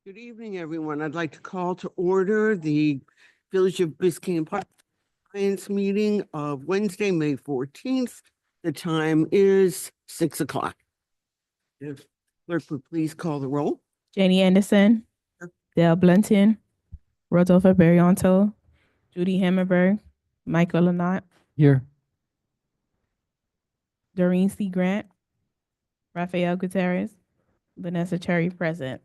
Good evening, everyone. I'd like to call to order the Village of Biscayne Park Science Meeting of Wednesday, May 14th. The time is 6 o'clock. If clerk would please call the roll. Janie Anderson, Here. Dale Bluntton, Rodolfo Berrianto, Judy Hammerberg, Michael Lanat, Here. Doreen C. Grant, Rafael Gutierrez, Vanessa Cherry present.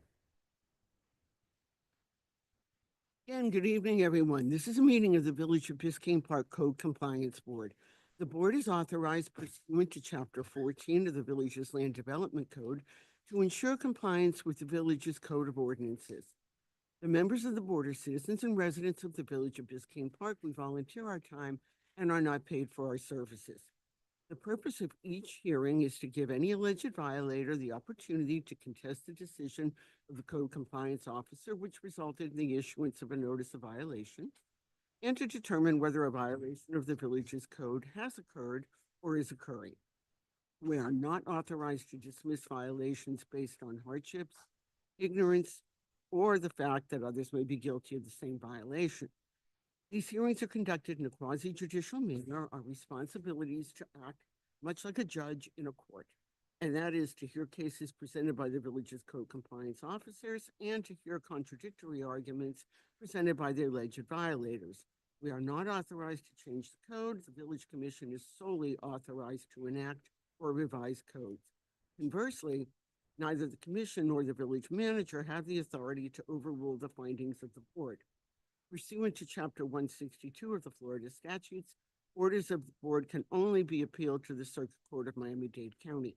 Again, good evening, everyone. This is a meeting of the Village of Biscayne Park Code Compliance Board. The board is authorized pursuant to Chapter 14 of the Village's Land Development Code to ensure compliance with the village's Code of Ordinances. The members of the board are citizens and residents of the Village of Biscayne Park. We volunteer our time and are not paid for our services. The purpose of each hearing is to give any alleged violator the opportunity to contest the decision of the code compliance officer, which resulted in the issuance of a notice of violation, and to determine whether a violation of the village's code has occurred or is occurring. We are not authorized to dismiss violations based on hardships, ignorance, or the fact that others may be guilty of the same violation. These hearings are conducted in a quasi-judicial manner. Our responsibility is to act much like a judge in a court, and that is to hear cases presented by the village's code compliance officers and to hear contradictory arguments presented by the alleged violators. We are not authorized to change the code. The village commission is solely authorized to enact or revise codes. Conversely, neither the commission nor the village manager have the authority to overrule the findings of the board. Pursuant to Chapter 162 of the Florida statutes, orders of the board can only be appealed to the Circuit Court of Miami-Dade County.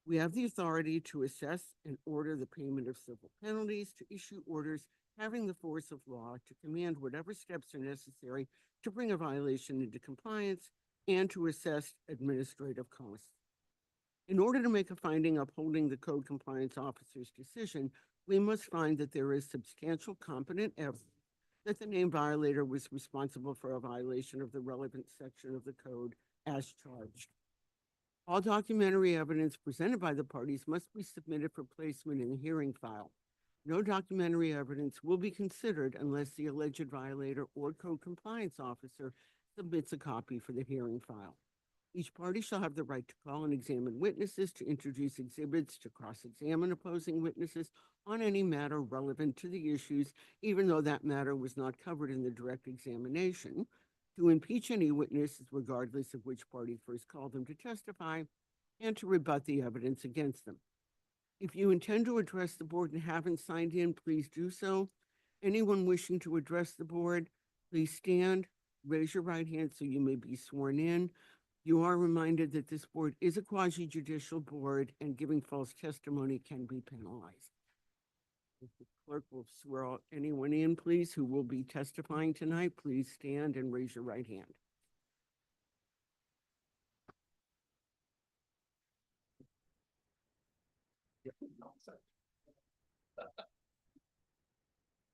We have the authority to assess and order the payment of civil penalties, to issue orders having the force of law, to command whatever steps are necessary to bring a violation into compliance, and to assess administrative costs. In order to make a finding upholding the code compliance officer's decision, we must find that there is substantial competent evidence that the named violator was responsible for a violation of the relevant section of the code as charged. All documentary evidence presented by the parties must be submitted for placement in the hearing file. No documentary evidence will be considered unless the alleged violator or code compliance officer submits a copy for the hearing file. Each party shall have the right to call and examine witnesses, to introduce exhibits, to cross-examine opposing witnesses on any matter relevant to the issues, even though that matter was not covered in the direct examination, to impeach any witnesses regardless of which party first called them to testify, and to rebut the evidence against them. If you intend to address the board and haven't signed in, please do so. Anyone wishing to address the board, please stand, raise your right hand so you may be sworn in. You are reminded that this board is a quasi-judicial board and giving false testimony can be penalized. If the clerk will swear anyone in, please, who will be testifying tonight, please stand and raise your right hand.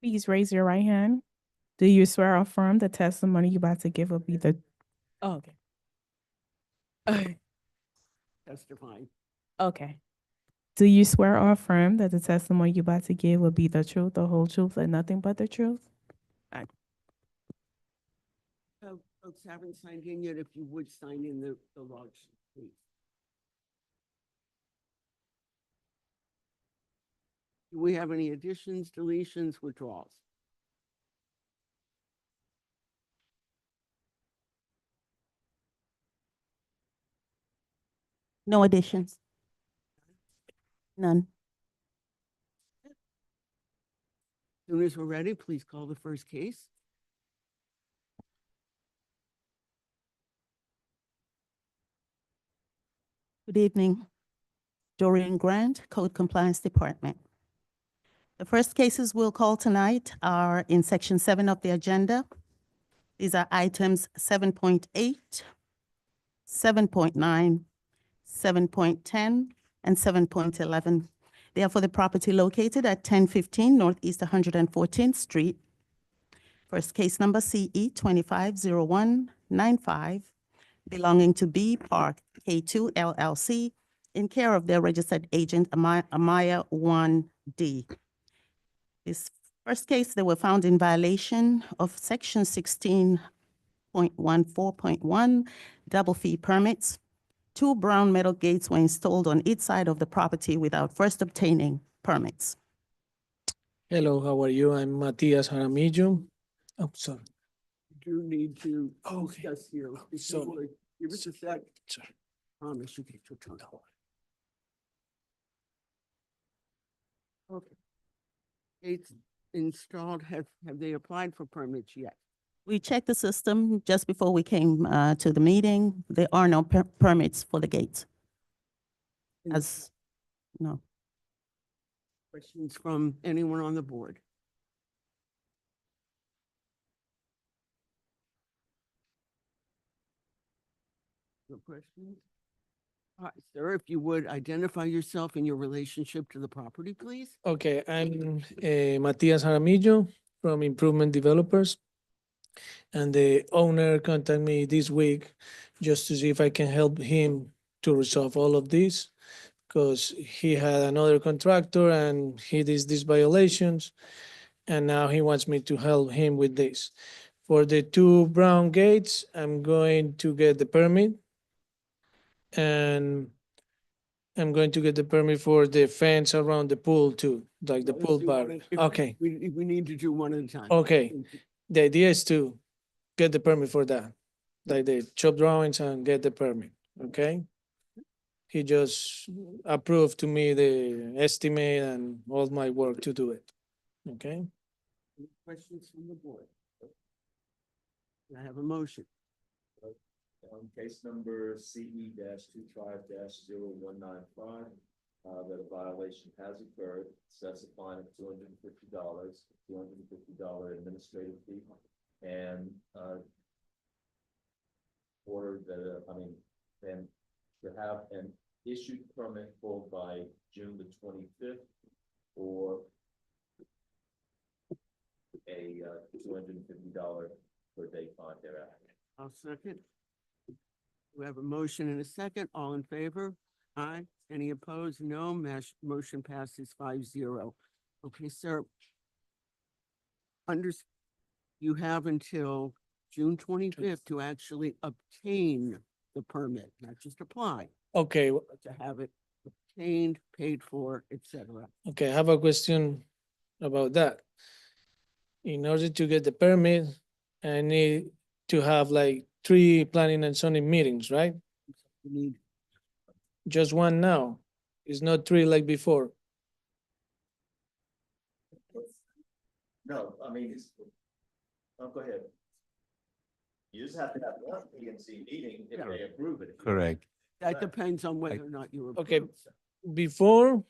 Please raise your right hand. Do you swear or affirm the testimony you're about to give will be the... Oh, okay. Testifying. Okay. Do you swear or affirm that the testimony you're about to give will be the truth, the whole truth, and nothing but the truth? Folks haven't signed in yet. If you would sign in the logs, please. Do we have any additions, deletions, withdrawals? No additions. None. As soon as we're ready, please call the first case. Good evening. Doreen Grant, Code Compliance Department. The first cases we'll call tonight are in Section 7 of the agenda. These are items 7.8, 7.9, 7.10, and 7.11. They are for the property located at 1015 Northeast 114th Street. First case number CE 250195, belonging to B Park K2 LLC, in care of their registered agent Amaya 1D. This first case, they were found in violation of section 16.14.1 double fee permits. Two brown metal gates were installed on each side of the property without first obtaining permits. Hello, how are you? I'm Matias Jaramillo. Oh, sorry. You do need to Okay. discuss here. If you Sorry. would, give us a sec. Sorry. Promise you get your turn. Okay. Gates installed, have they applied for permits yet? We checked the system just before we came to the meeting. There are no permits for the gates. As, no. Questions from anyone on the board? No questions? All right, sir, if you would identify yourself and your relationship to the property, please? Okay, I'm Matias Jaramillo from Improvement Developers. And the owner contacted me this week just to see if I can help him to resolve all of this. Because he had another contractor and he did these violations. And now he wants me to help him with this. For the two brown gates, I'm going to get the permit. And I'm going to get the permit for the fence around the pool too, like the Let's pool do bar. one at- Okay, We need to do one at a time. okay. The idea is to get the permit for that, like the chop drawings and get the permit, okay? He just approved to me the estimate and all my work to do it, okay? Any questions from the board? I have a motion. On case number CE 25 0195, that a violation has occurred, sets a fine of $250, $250 administrative fee, and, order that, and to have an issued permit pulled by June the 25th, or a, $250 per day fine thereafter. I'll second. We have a motion and a second. All in favor? Aye. Any opposed? No. Motion passes 5-0. Okay, sir. You have until June 25th to actually obtain the permit, not just apply, Okay, but to have it obtained, paid for, etc. okay, I have a question about that. In order to get the permit, I need to have like 3 planning and zoning meetings, right? You need, Just one now. It's not 3 like before. No, go ahead. You just have to have one PNC meeting if they approve it. Correct. that depends on whether or not you're. Okay. approved, sir. Before,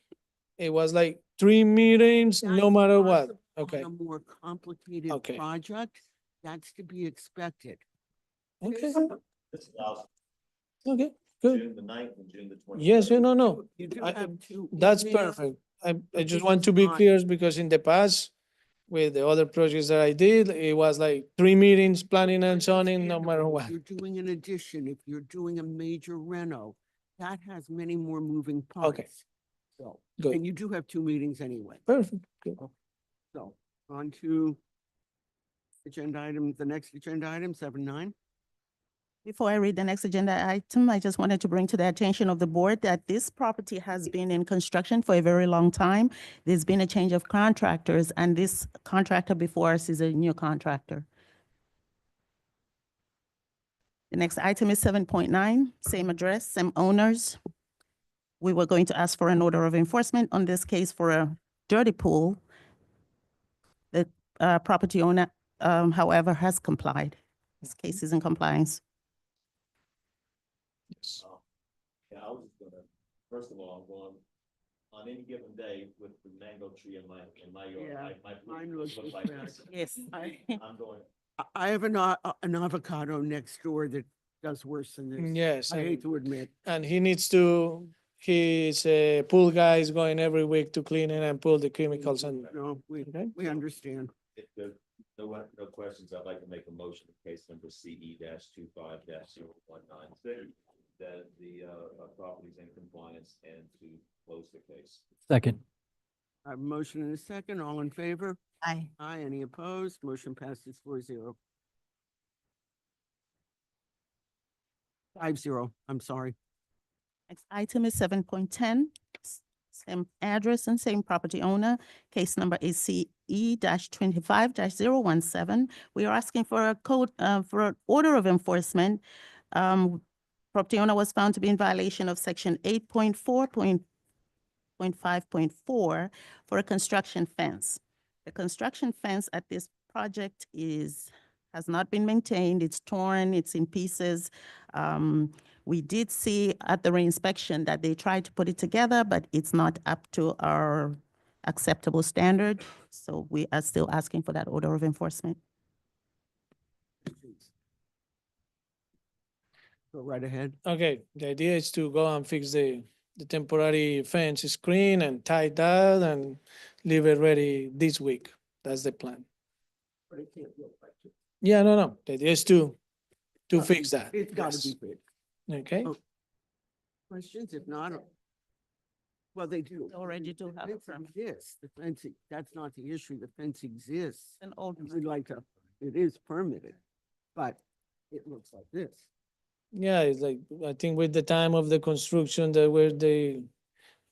it was like 3 meetings, no That's matter what. possible Okay, On a more complicated Okay. project, that's to be expected. okay, This allows okay, good. June the 9th and June the 20th. Yes, no. You do I- have two. That's easier- perfect. I this just want is to be not- clear because in the past, with the other projects that I did, it was like 3 meetings, planning and zoning, no matter Understandable. what. If you're doing an addition, if you're doing a major reno, that has many more moving parts. So, Good. and you do have 2 meetings anyway. Perfect, good. So, on to agenda item, the next agenda item, 7-9. Before I read the next agenda item, I just wanted to bring to the attention of the board that this property has been in construction for a very long time. There's been a change of contractors, and this contractor before us is a new contractor. The next item is 7.9, same address, same owners. We were going to ask for an order of enforcement on this case for a dirty pool. The property owner, however, has complied. This case is in compliance. Yes. Yeah, I was just gonna, first of all, on any given day with the mango tree in my yard, Yeah, my mine pool looks look just like bad. this. Yes. I'm going, I have an avocado next door that does worse than this. Yes, I hate and, to admit. and his pool guy is going every week to clean it and pull the chemicals and, No, okay? we understand. if there's no questions, I'd like to make a motion in case number CE 25 0196, that the property is in compliance and to close the case. Second. I have a motion and a second. All in favor? Aye. Aye. Any opposed? Motion passes 4-0. 5-0, I'm sorry. Next item is 7.10, same address and same property owner. Case number is CE-25-017. We are asking for a code, for an order of enforcement. Property owner was found to be in violation of section 8.4.5.4 for a construction fence. The construction fence at this project has not been maintained. It's torn, it's in pieces. We did see at the reinspection that they tried to put it together, but it's not up to our acceptable standard. So we are still asking for that order of enforcement. Go right ahead. Okay, the idea is to go and fix the temporary fence screen and tie that and leave it ready this week. That's the plan. But it can't look like it. Yeah, no. The idea is to fix that. It's gotta be Yes. fixed. Okay, Oh. Questions? If not, well, they do. They already do The have a fence permit. exists. The fence, that's not the issue. The fence exists. An old And one. we'd like to, it is permitted, but it looks like this. yeah, it's like, I think with the time of the construction that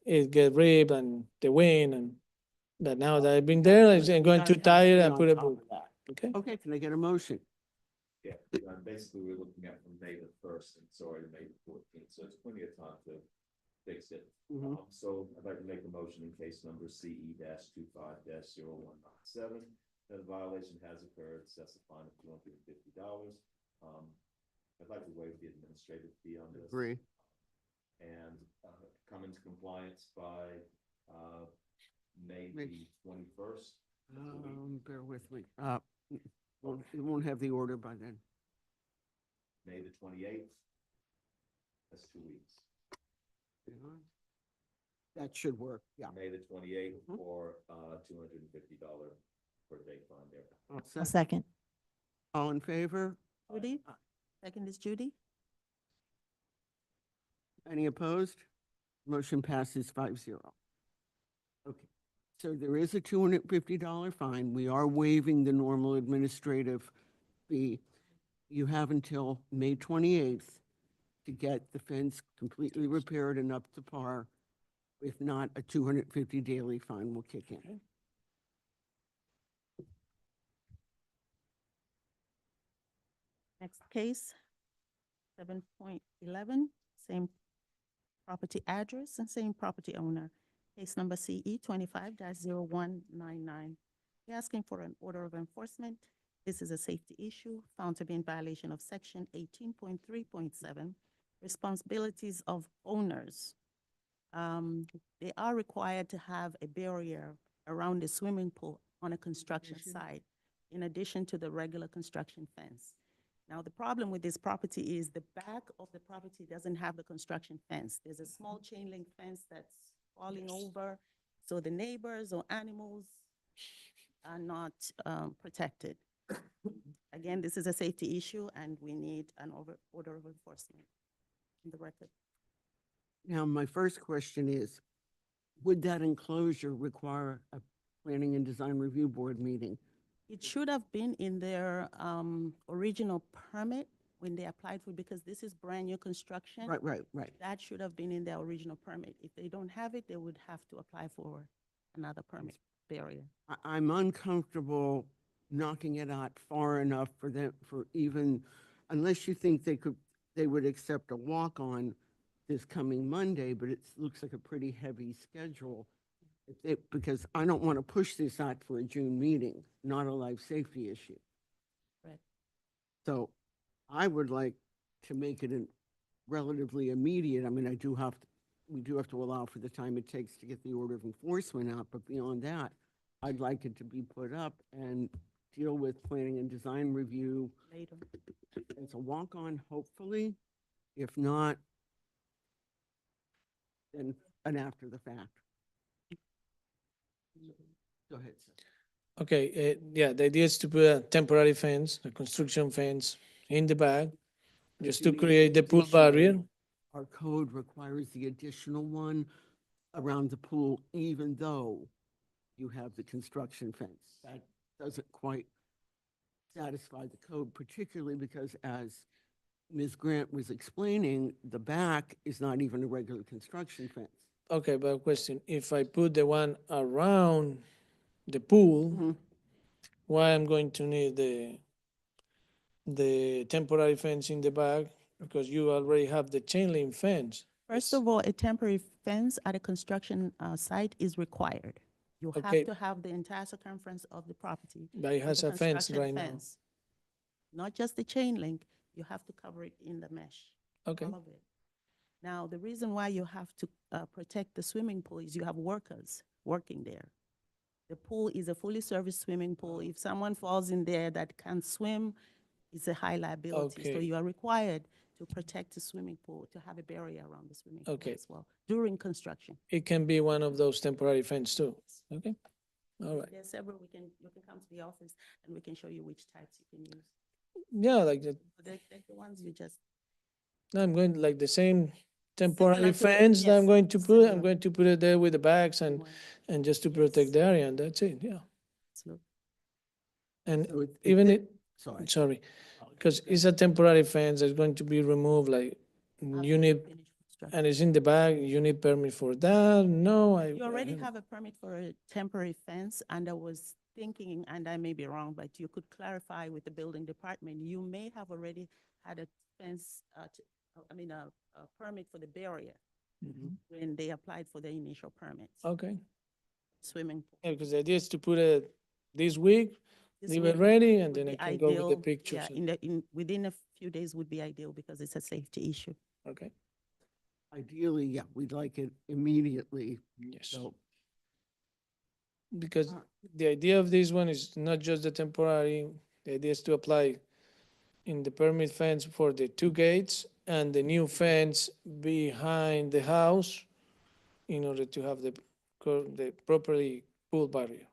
it get ripped and the wind and that now that I've been there, I'm going Guys to have tie to it be and on put it, top of that. okay? Okay, can I get a motion? Yeah, basically, we're looking at from May the 1st and sorry, May the 14th, so it's plenty of time to fix it. Mhm. So I'd like to make a motion in case number CE-25-0197, that a violation has occurred, sets a fine of $250. I'd like to waive the administrative fee on this. Agree. And come into compliance by May May- the 21st. Bear with me. It won't have the order by then. May the 28th. That's 2 weeks. That should work, yeah. May the 28th Mhm. for $250 per day fine there. All A set. second. All in favor? Judy? Second is Judy? Any opposed? Motion passes 5-0. Okay, so there is a $250 fine. We are waiving the normal administrative fee. You have until May 28th to get the fence completely repaired and up to par. If not, a $250 daily fine will kick in. Next case, 7.11, same property address and same property owner. Case number CE 25-0199. We're asking for an order of enforcement. This is a safety issue found to be in violation of section 18.3.7, responsibilities of owners. They are required to have a barrier around the swimming pool on a construction site, in addition to the regular construction fence. Now, the problem with this property is the back of the property doesn't have the construction fence. There's a small chain link fence that's falling over, so the neighbors or animals are not protected. Again, this is a safety issue, and we need an order of enforcement in the record. Now, my first question is, would that enclosure require a planning and design review board meeting? It should have been in their original permit when they applied for, because this is brand-new construction. Right. That should have been in their original permit. If they don't have it, they would have to apply for another permit barrier. I'm uncomfortable knocking it out far enough for them, for even, unless you think they would accept a walk-on this coming Monday, but it looks like a pretty heavy schedule. Because I don't want to push this out for a June meeting, not a life safety issue. Right. So I would like to make it relatively immediate. I mean, we do have to allow for the time it takes to get the order of enforcement out, but beyond that, I'd like it to be put up and deal with planning and design review Later. as a walk-on, hopefully. If not, then an after the fact. Go ahead, sir. Okay, yeah, the idea is to put a temporary fence, a construction fence in the back, just to You mean create the pool additional- barrier. Our code requires the additional one around the pool, even though you have the construction fence. That doesn't quite satisfy the code, particularly because as Ms. Grant was explaining, the back is not even a regular construction fence. Okay, but question, if I put the one around the pool, Mhm. why I'm going to need the temporary fence in the back? Because you already have the chain link fence. First It's- of all, a temporary fence at a construction site is required. You Okay. have to have the entire circumference of the property. But it with has a a fence construction right now. fence. Not just the chain link, you have to cover it in the mesh. Okay, All of it. Now, the reason why you have to protect the swimming pool is you have workers working there. The pool is a fully serviced swimming pool. If someone falls in there that can't swim, it's a high liability. So Okay. you are required to protect the swimming pool, to have a barrier around the swimming pool Okay. as well during construction. it can be one of those temporary fence too. Okay, all right. There are several, you can come to the office and we can show you which types you can use. Yeah, like the, They're the ones you just, I'm going like the same temporary to- fence that I'm yes, going to put, I'm similar. going to put it there with the bags One, and just to protect Yes. the area, and that's it, yeah. absolutely. And So even it, Sorry. sorry, because it's a temporary fence that's going to be removed, like, After you you need, finish construction. and it's in the bag, you need permit for that? No, I. You already I- have a permit for a temporary fence, and I was thinking, and I may be wrong, but you could clarify with the building department, you may have already had a fence, a permit for the barrier Mhm. when they applied for the initial permits, Okay, swimming pool. yeah, because the idea is to put it this week, This leave it week ready, and would then I be can go with the ideal. pictures. Yeah, within a few days would be ideal because it's a safety issue. Okay, Ideally, yeah, we'd like it immediately, yes. so. Because Uh, the idea of this one is not just the temporary, the idea is to apply in the permit fence for the two gates and the new fence behind the house in order to have the properly pool barrier.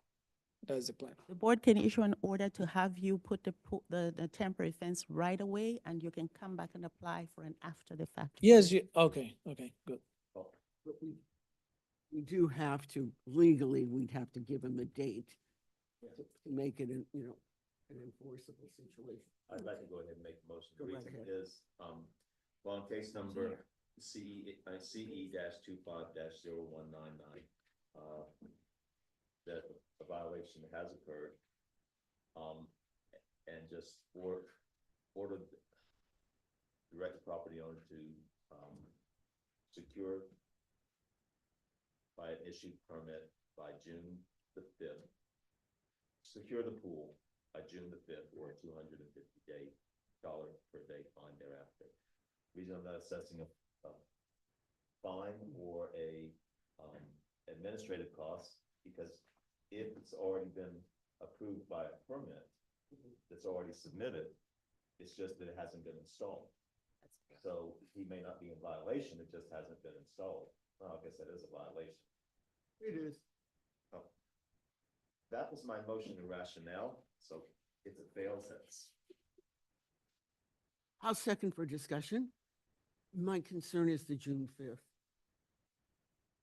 That's the plan. The board can issue an order to have you put the temporary fence right away, and you can come back and apply for an after the fact. Yes, permit. okay, good. But we do have to, legally, we'd have to give them a date to make it, an enforceable situation. I'd like to go ahead and make the motion. The Go right reason ahead. is, on case number CE dash 25 dash 0199, that a violation has occurred. And just order, direct the property owner to, secure by an issued permit by June the 5th. Secure the pool by June the 5th or $250 per day fine thereafter. Reason I'm not assessing a fine or a administrative cost, because if it's already been approved by a permit that's already submitted, it's just that it hasn't been installed. So he may not be in violation, it just hasn't been installed. Well, I guess that is a violation. It is. Oh. That was my motion and rationale, so it's a failed sentence. I'll second for discussion. My concern is the June 5th.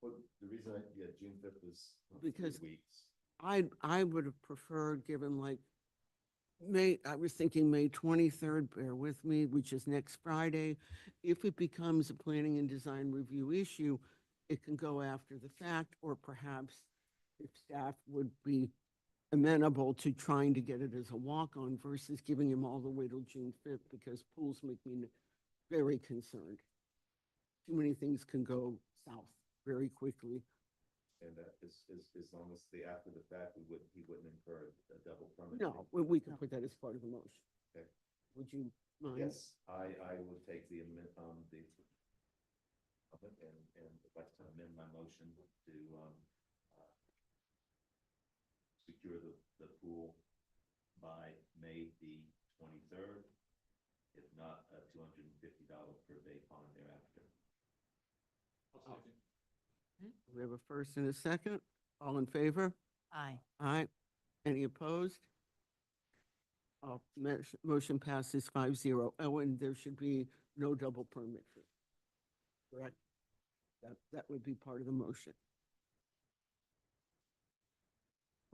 Well, the reason June 5th was Because- 3 weeks. I would have preferred, given like I was thinking May 23rd, bear with me, which is next Friday. If it becomes a planning and design review issue, it can go after the fact, or perhaps if staff would be amenable to trying to get it as a walk-on versus giving him all the way till June 5th, because pools make me very concerned. Too many things can go south very quickly. And that is, as long as after the fact, he wouldn't incur a double permit. No, we can No. put that as part of the motion. Okay. Would you mind? Yes, I will take and would like to amend my motion to, secure the pool by May the 23rd. If not, a $250 per day fine thereafter. We have a first and a second. All in favor? Aye. Aye. Any opposed? Motion passes 5-0. Oh, and there should be no double permit fee. Correct? That would be part of the motion.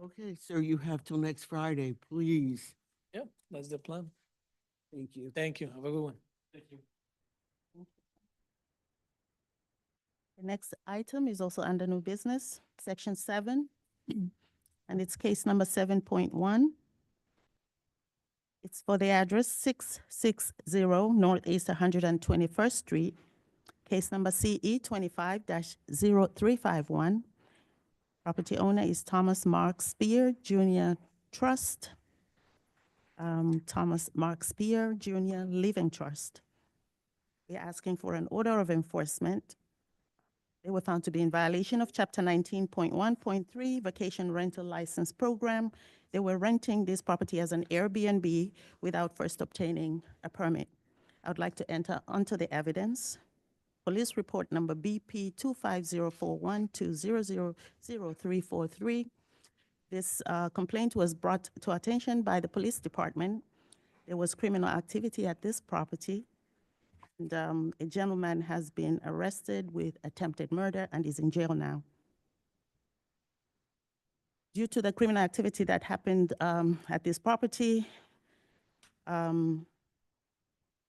Okay, sir, you have till next Friday, please. Yep, that's the plan. Thank you. Thank you. Have a good one. Thank you. The next item is also under new business, section 7, and it's case number 7.1. It's for the address 660 Northeast 121st Street, case number CE 25-0351. Property owner is Thomas Mark Spear Jr. Trust, Thomas Mark Spear Jr. Living Trust. We're asking for an order of enforcement. They were found to be in violation of Chapter 19.1.3 Vacation Rental License Program. They were renting this property as an Airbnb without first obtaining a permit. I would like to enter onto the evidence. Police report number BP 2504120000343. This complaint was brought to attention by the police department. There was criminal activity at this property. And a gentleman has been arrested with attempted murder and is in jail now. Due to the criminal activity that happened at this property,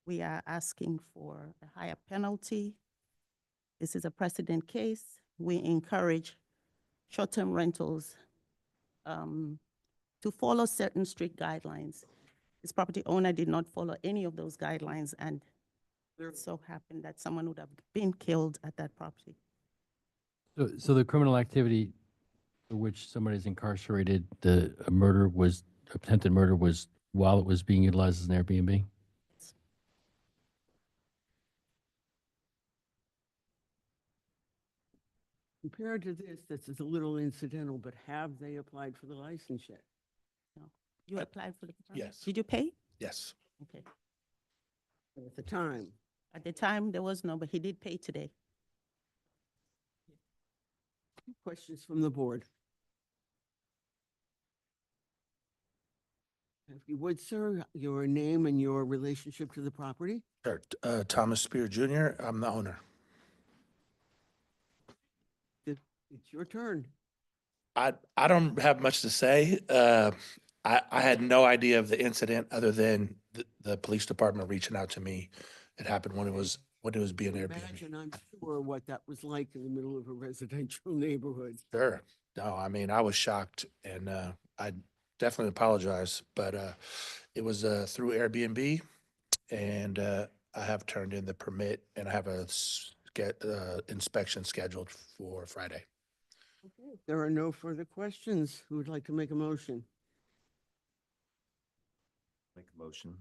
we are asking for a higher penalty. This is a precedent case. We encourage short-term rentals to follow certain strict guidelines. This property owner did not follow any of those guidelines, and it so happened that someone would have been killed at that property. So the criminal activity for which somebody is incarcerated, attempted murder was while it was being utilized as an Airbnb? Compared to this is a little incidental, but have they applied for the license yet? You applied for the permit? yes. Did you pay? Yes. Okay. At the time? At the time, there was no, but he did pay today. Questions from the board? If you would, sir, your name and your relationship to the property? Sure. Thomas Spear Jr., I'm the owner. It's your turn. I don't have much to say. I had no idea of the incident other than the police department reaching out to me. It happened when it was being Airbnb. Imagine, I'm sure, what that was like in the middle of a residential neighborhood. Sure. No, I mean, I was shocked and I definitely apologize, but it was through Airbnb and I have turned in the permit and I have a inspection scheduled for Friday. Okay, if there are no further questions, who would like to make a motion? Make a motion,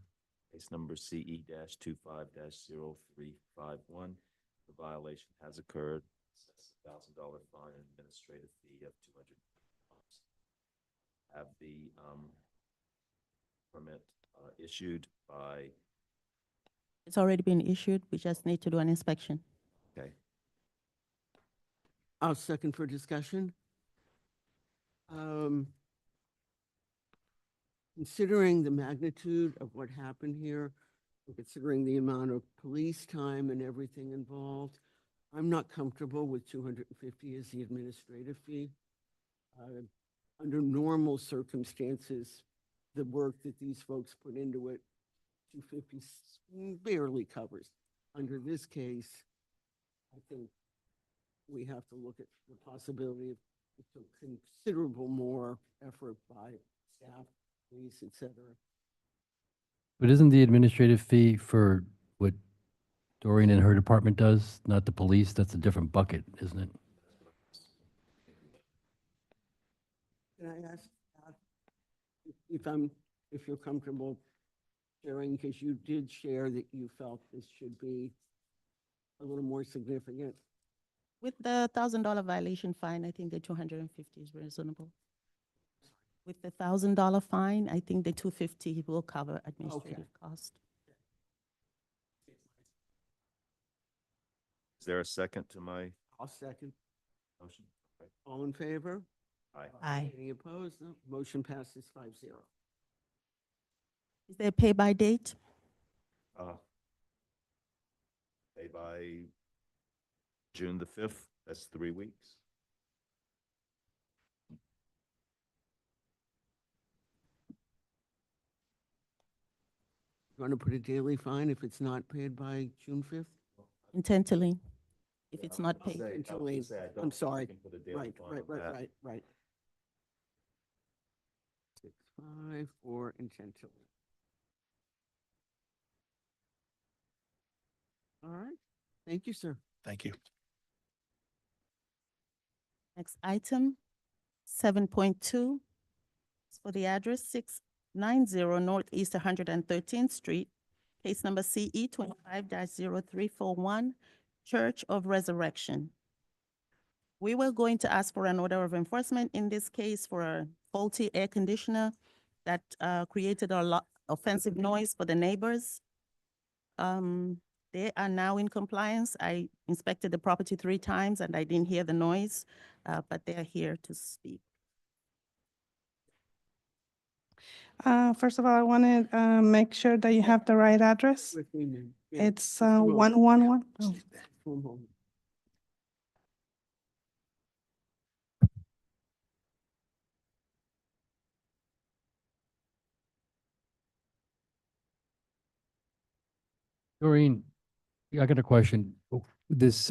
case number CE 25-0351. The violation has occurred. $1,000 fine and administrative fee of $200. Have the permit issued by, It's already been issued. We just need to do an inspection. okay, I'll second for discussion. Considering the magnitude of what happened here, and considering the amount of police time and everything involved, I'm not comfortable with 250 as the administrative fee. Under normal circumstances, the work that these folks put into it, 250 barely covers. Under this case, I think we have to look at the possibility of considerable more effort by staff, police, et cetera. But isn't the administrative fee for what Doreen and her department does, not the police? That's a different bucket, isn't it? Can I ask if you're comfortable sharing, because you did share that you felt this should be a little more significant? With the $1,000 violation fine, I think the 250 is reasonable. With the $1,000 fine, I think the 250 will cover administrative cost. is there a second to my I'll second. motion? Okay. All in favor? Aye. Aye. Any opposed? No. Motion passes 5-0. Is there a pay by date? Pay by June the 5th, that's 3 weeks. You want to put a daily fine if it's not paid by June 5th? Intentionally, if Yeah, it's not I'll paid. say- I was Until gonna late. say, I I'm don't think sorry. we can put a daily Right, fine right, on right, that. right, right. 6, 5, or intentionally. All right. Thank you, sir. Thank you. Next item, 7.2, is for the address 690 Northeast 113th Street, case number CE 25-0341, Church of Resurrection. We were going to ask for an order of enforcement in this case for a faulty air conditioner that created a lot offensive noise for the neighbors. They are now in compliance. I inspected the property 3 times and I didn't hear the noise, but they are here to speak. First of all, I want to make sure that you have the right address. With me, ma'am. Yeah, It's just a moment. 111. One moment. Doreen, I got a question. This,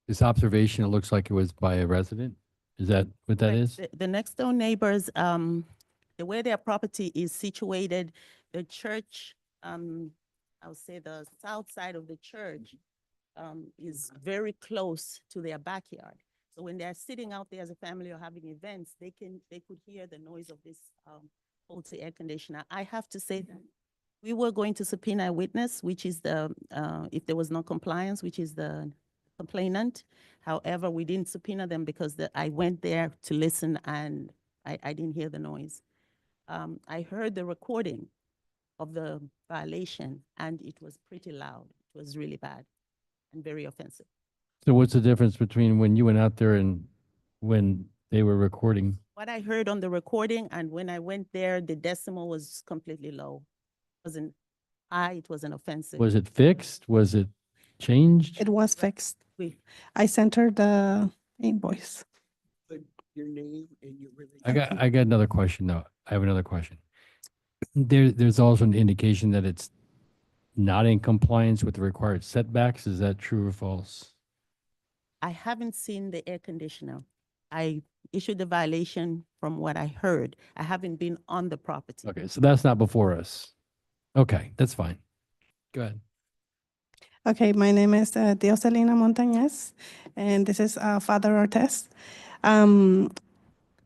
this observation, it looks like it was by a resident. Is that what that Right, is? The next door neighbors, the way their property is situated, the church, I would say the south side of the church, is very close to their backyard. So when they're sitting out there as a family or having events, they could hear the noise of this, faulty air conditioner. I have to say that we were going to subpoena a witness, which is the, if there was no compliance, which is the complainant. However, we didn't subpoena them because I went there to listen and I didn't hear the noise. I heard the recording of the violation and it was pretty loud. It was really bad and very offensive. So what's the difference between when you went out there and when they were recording? What I heard on the recording and when I went there, the decimal was completely low. It wasn't high, it wasn't offensive. Was it fixed? Was it changed? It was fixed. We- I sent her the invoice. Put your name and your religion. I got another question though. I have another question. There's also an indication that it's not in compliance with the required setbacks. Is that true or false? I haven't seen the air conditioner. I issued the violation from what I heard. I haven't been on the property. Okay, so that's not before us. Okay, that's fine. Go ahead. Okay, my name is Dioselina Montañez, and this is Father Ortiz.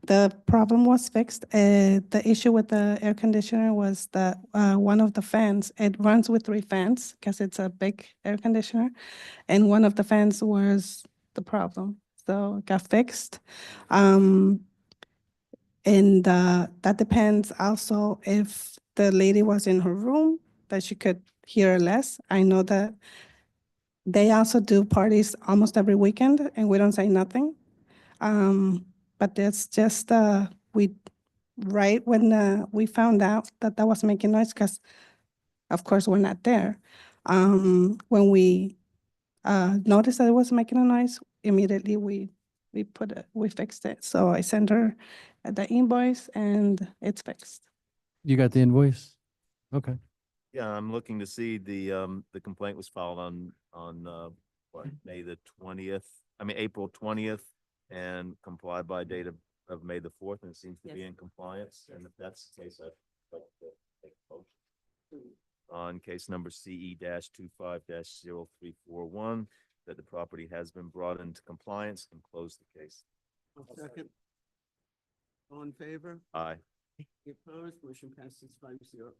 The problem was fixed. The issue with the air conditioner was that one of the fans, it runs with 3 fans because it's a big air conditioner, and one of the fans was the problem. So it got fixed. And that depends also if the lady was in her room, that she could hear less. I know that they also do parties almost every weekend and we don't say nothing. But that's just, right when we found out that that was making noise, because of course we're not there. When we noticed that it was making a noise, immediately we fixed it. So I sent her the invoice and it's fixed. You got the invoice? Okay. Yeah, I'm looking to see the complaint was filed on, what, April 20th and complied by date of May the 4th, and it seems to be Yes. in compliance. And if that's the case, I'd like to take a motion on case number CE-25-0341, that the property has been brought into compliance and close the case. I'll second. All in favor? Aye. Any opposed? Motion passes 5-0.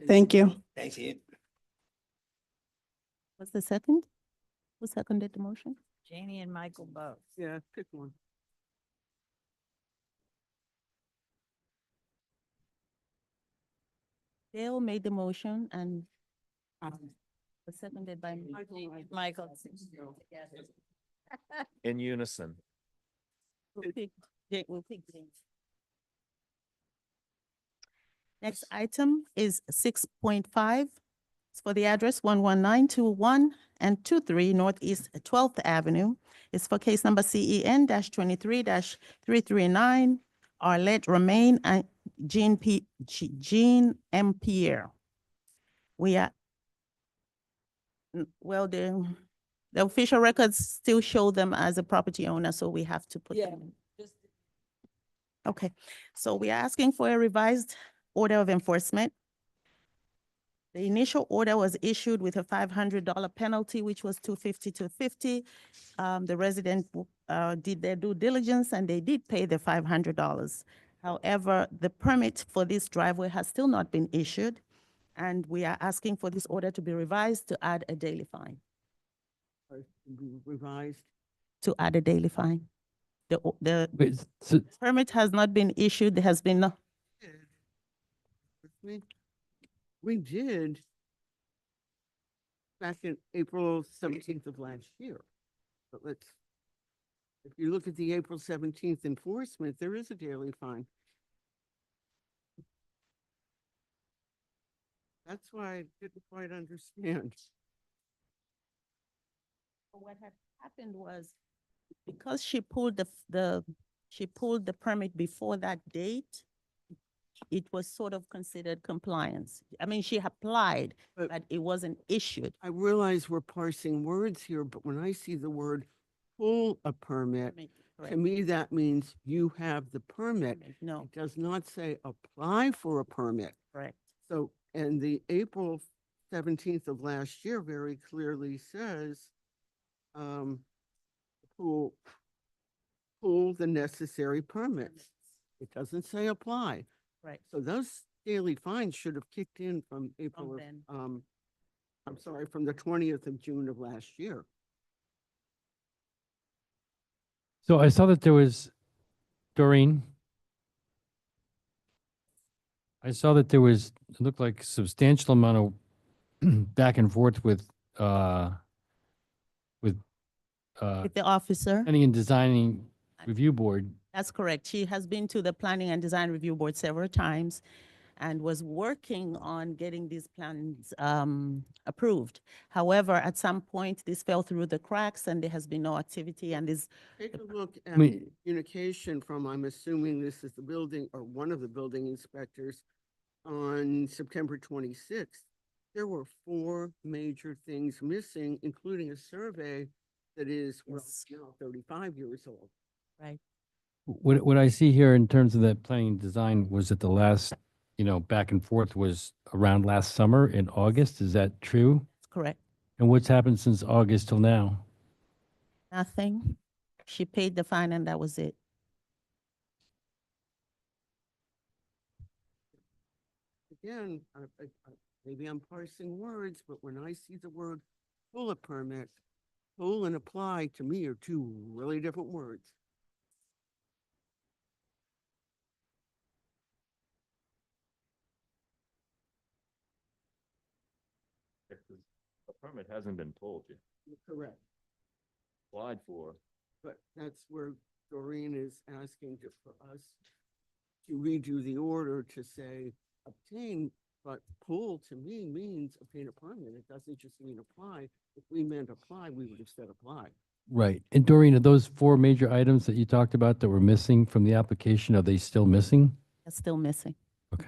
Thank you. Thank you. What's the second? Who seconded the motion? Janie and Michael both. Yeah, pick one. Dale made the motion and was seconded by me. Michael. In unison. We'll pick James. Next item is 6.5. It's for the address 11921 and 23 Northeast 12th Avenue. It's for case number CEN-23-339, Arlette Romaine Jean M. Pierre. We are, well, the official records still show them as a property owner, so we have to put them. Okay, so we are asking for a revised order of enforcement. The initial order was issued with a $500 penalty, which was $250. The resident did their due diligence and they did pay the $500. However, the permit for this driveway has still not been issued, and we are asking for this order to be revised to add a daily fine. Or to be revised? To add a daily fine. The Wait, so, permit has not been issued. There has been no. We did back in April 17th of last year. But if you look at the April 17th enforcement, there is a daily fine. That's why I didn't quite understand. What had happened was, because she pulled the permit before that date, it was sort of considered compliance. I mean, she applied, But- but it wasn't issued. I realize we're parsing words here, but when I see the word pull a permit, to Correct. me, that means you have the permit. No, It does not say apply for a permit. correct. So, and the April 17th of last year very clearly says, pull the necessary permits. It doesn't say apply. Right. So those daily fines should have kicked in from April of, then. I'm sorry, from the 20th of June of last year. so I saw that there was, Doreen. I saw that there was, it looked like substantial amount of back and forth with With the officer, planning and designing review board. that's correct. She has been to the Planning and Design Review Board several times and was working on getting these plans approved. However, at some point, this fell through the cracks and there has been no activity and this, Take a look at mean- communication from, I'm assuming this is the building or one of the building inspectors on September 26th. There were 4 major things missing, including a survey that is, well, Yes. now 35 years old. right? What I see here in terms of that planning and design was that the last, back and forth was around last summer in August. Is that true? That's correct. And what's happened since August till now? Nothing. She paid the fine and that was it. Again, maybe I'm parsing words, but when I see the word pull a permit, pull and apply to me are 2 really different words. If the permit hasn't been pulled yet, Correct. applied for, But that's where Doreen is asking for us to redo the order to say obtain, but pull to me means obtain a permit. It doesn't just mean apply. If we meant apply, we would have said apply. Right. And Doreen, are those 4 major items that you talked about that were missing from the application, are they still missing? That's still missing. Okay.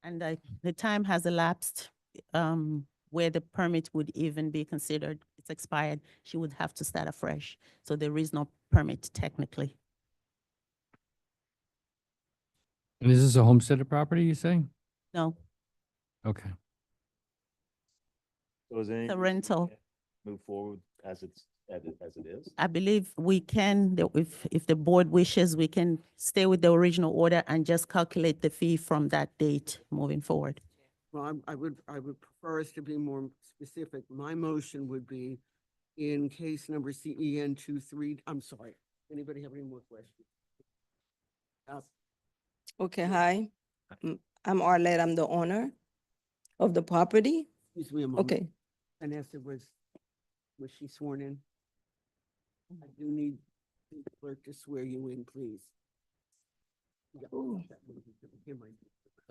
And the time has elapsed where the permit would even be considered, it's expired. She would have to start afresh. So there is no permit technically. And is this a homesteaded property, you say? No, Okay. so is there any the reason we rental. can't move forward as it is? I believe we can, if the board wishes, we can stay with the original order and just calculate the fee from that date moving forward. Well, I would prefer us to be more specific. My motion would be in case number CEN 23, I'm sorry. Anybody have any more questions? Okay, hi. I'm Arlette. I'm the owner of the property. Excuse me a moment. Okay, Vanessa, was she sworn in? I do need the clerk to swear you in, please. Yeah, Ooh. here, Mike.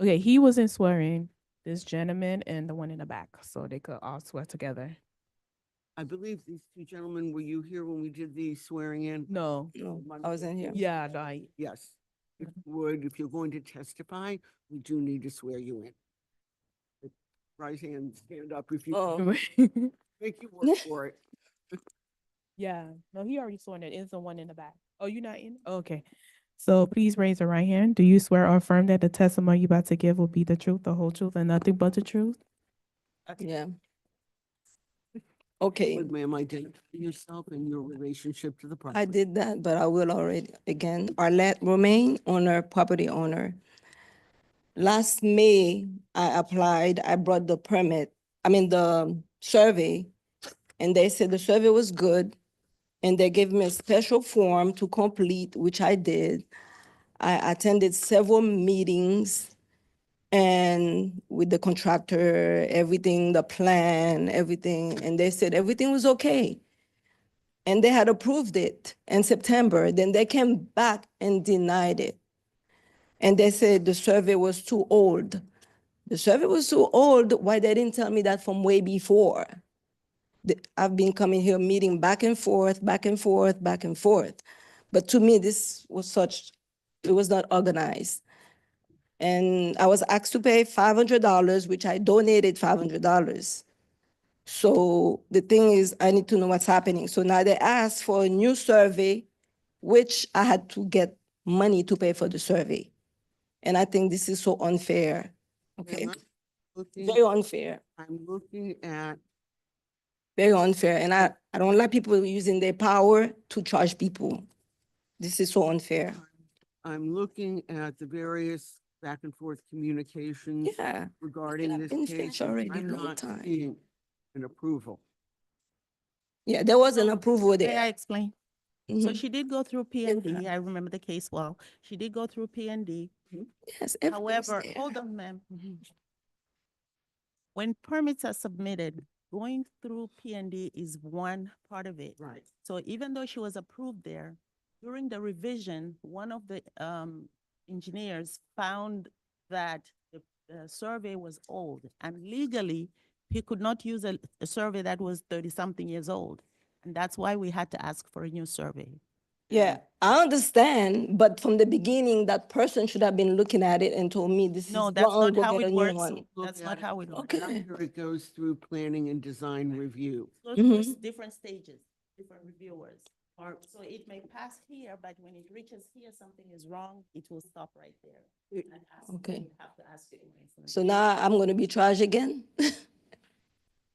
Okay, he wasn't swearing, this gentleman and the one in the back, so they could all swear together. I believe these 2 gentlemen, were you here when we did the swearing in? No. no, I wasn't here. Yeah, no, Yes. If you would, if you're going to testify, we do need to swear you in. Raise hand, stand up if you, Oh, make you work for it. Yeah, no, he already sworn it. It's the one in the back. Oh, you're not in? Okay. So please raise your right hand. Do you swear or affirm that the testimony you about to give will be the truth, the whole truth, and nothing but the truth? yeah. Okay, Would ma'am identify yourself and your relationship to the property? I did that, but I will already, again, Arlette Romaine, owner, property owner. Last May, I applied, I brought the permit, the survey, and they said the survey was good. And they gave me a special form to complete, which I did. I attended several meetings and with the contractor, everything, the plan, everything, and they said everything was okay. And they had approved it in September, then they came back and denied it. And they said the survey was too old. The survey was too old, why they didn't tell me that from way before? I've been coming here meeting back and forth, back and forth, back and forth. But to me, this was it was not organized. And I was asked to pay $500, which I donated $500. So the thing is, I need to know what's happening. So now they asked for a new survey, which I had to get money to pay for the survey. And I think this is so unfair, okay? Ma'am, Very unfair, I'm looking at, very unfair. And I don't like people using their power to charge people. This is so unfair. I'm looking at the various back and forth communications Yeah. regarding I've this been case. finished and already, I'm long not time. seeing an approval. Yeah, there was an approval May I there. explain? So Mhm. she did go through P and D. I remember the case well. She did go through P and D. Yes, everything's However, there. hold on, ma'am. When permits are submitted, going through P and D is one part of it. Right. So even though she was approved there, during the revision, one of the engineers found that the survey was old, and legally, he could not use a survey that was 30-something years old. And that's why we had to ask for a new survey. Yeah, I understand, but from the beginning, that person should have been looking at it and told me this is No, that's wrong, not go how get a it new works. one. That's not how it works. Okay. After it goes through planning and design review. Goes through Mhm. different stages, different reviewers. So it may pass here, but when it reaches here, something is wrong, it will stop right there. It- And ask- Okay. you have to ask for information. So now I'm gonna be charged again?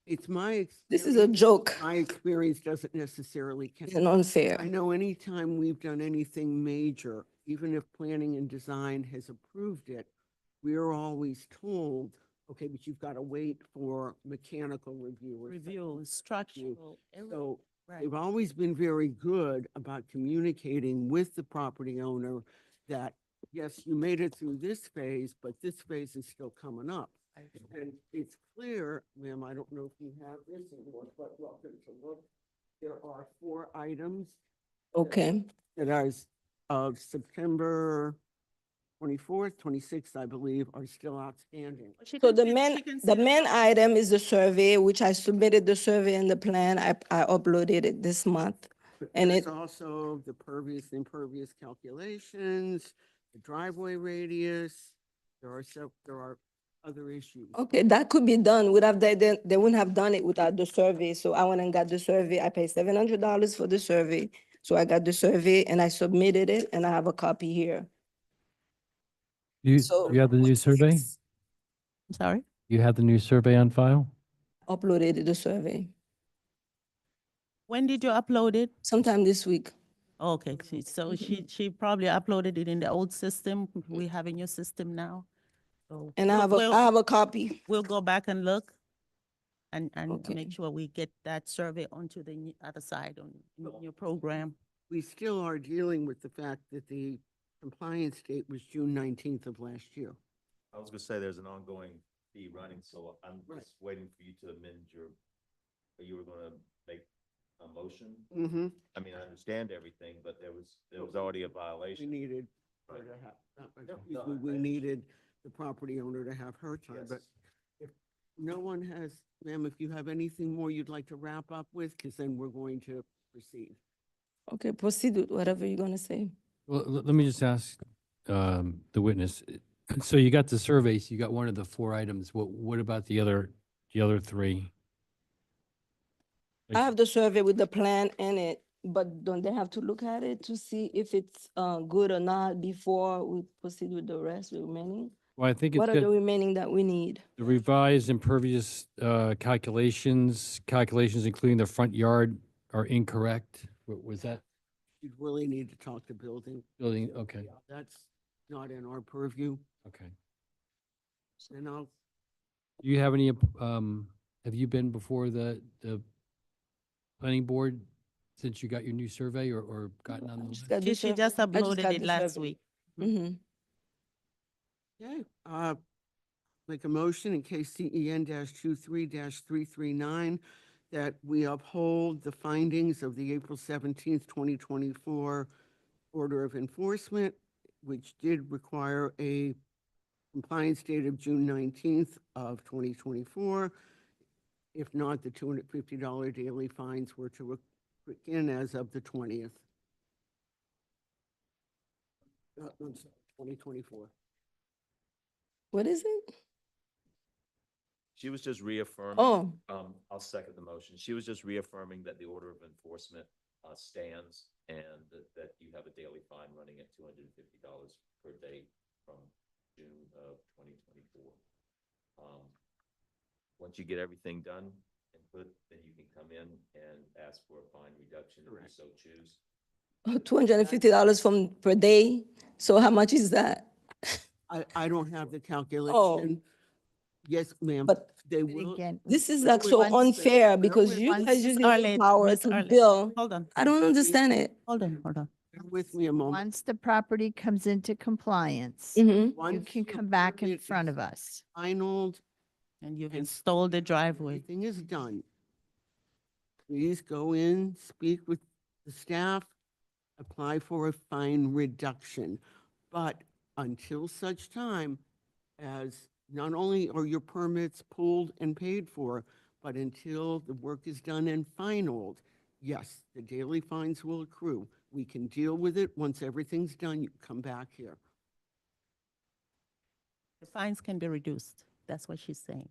It's my experience. This is a joke My experience doesn't necessarily count. and unfair. I know anytime we've done anything major, even if planning and design has approved it, we're always told, okay, but you've got to wait for mechanical review. or Review, structural, So right. they've always been very good about communicating with the property owner that, yes, you made it through this phase, but this phase is still coming up. And it's clear, ma'am, I don't know if you have this in yours, but welcome to look. There are 4 items Okay, that are of September 24th, 26th, I believe, are still outstanding. She so can the see- main, she can see the main item is the survey, which I submitted the survey and the plan. I uploaded it this month. But And there's it- also the pervious, impervious calculations, the driveway radius. There are other issues. Okay, that could be done without, they wouldn't have done it without the survey. So I went and got the survey. I paid $700 for the survey. So I got the survey and I submitted it and I have a copy here. You, So you have the new survey? I'm sorry? You have the new survey on file? uploaded the survey When did you upload it? sometime this week. Okay, so she probably uploaded it in the old system. We have a new system now. So And I we'll- have a copy. We'll go back and look and Okay. make sure we get that survey onto the other side on in your program. We still are dealing with the fact that the compliance date was June 19th of last year. I was gonna say there's an ongoing fee running, so I'm Right. just waiting for you to amend you were gonna make a motion? Mm-hmm. I mean, I understand everything, but there was already a We violation. needed her Right. to have, No, excuse no, me, we I- needed the property owner to have her time, but Yes. if no one has, ma'am, if you have anything more you'd like to wrap up with, because then we're going to proceed. Okay, proceed with whatever you're gonna say. Well, let me just ask, the witness. So you got the surveys, you got one of the 4 items. What about the other 3? I have the survey with the plan in it, but don't they have to look at it to see if it's good or not before we proceed with the rest, the remaining? Well, I think it's What are the good. remaining that we need? The revised impervious calculations including the front yard are incorrect. Was that You'd really need to talk to building. building? Okay, That's not in our purview. okay. And I'll, Do you have any, have you been before the planning board since you got your new survey or gotten on the list? She just uploaded it last week. Mm-hmm. okay, make a motion in case CEN -23 339 that we uphold the findings of the April 17th, 2024 Order of Enforcement, which did require a compliance date of June 19th of 2024. If not, the $250 daily fines were to kick in as of the 20th. I'm sorry, 2024. What is it? She was just reaffirming. Oh, I'll second the motion. She was just reaffirming that the order of enforcement stands and that you have a daily fine running at $250 per day from June of 2024. Once you get everything done and then you can come in and ask for a fine reduction if you so choose. $250 per day. So how much is that? I don't have the calculation. Yes, ma'am, But they But will. again, this is Bear like with so me. unfair Bear because with you me. guys Miss using your Arlette, power Miss to Arlette, bill. Hold on, I don't understand it. hold on. Bear with me a moment. once the property comes into compliance, Mhm. you Once can your come back in permit front is of us. Finalized, And you've And installed the driveway. everything is done. Please go in, speak with the staff, apply for a fine reduction. But until such time as not only are your permits pulled and paid for, but until the work is done and finalized, yes, the daily fines will accrue. We can deal with it. Once everything's done, you come back here. The fines can be reduced. That's what she's saying.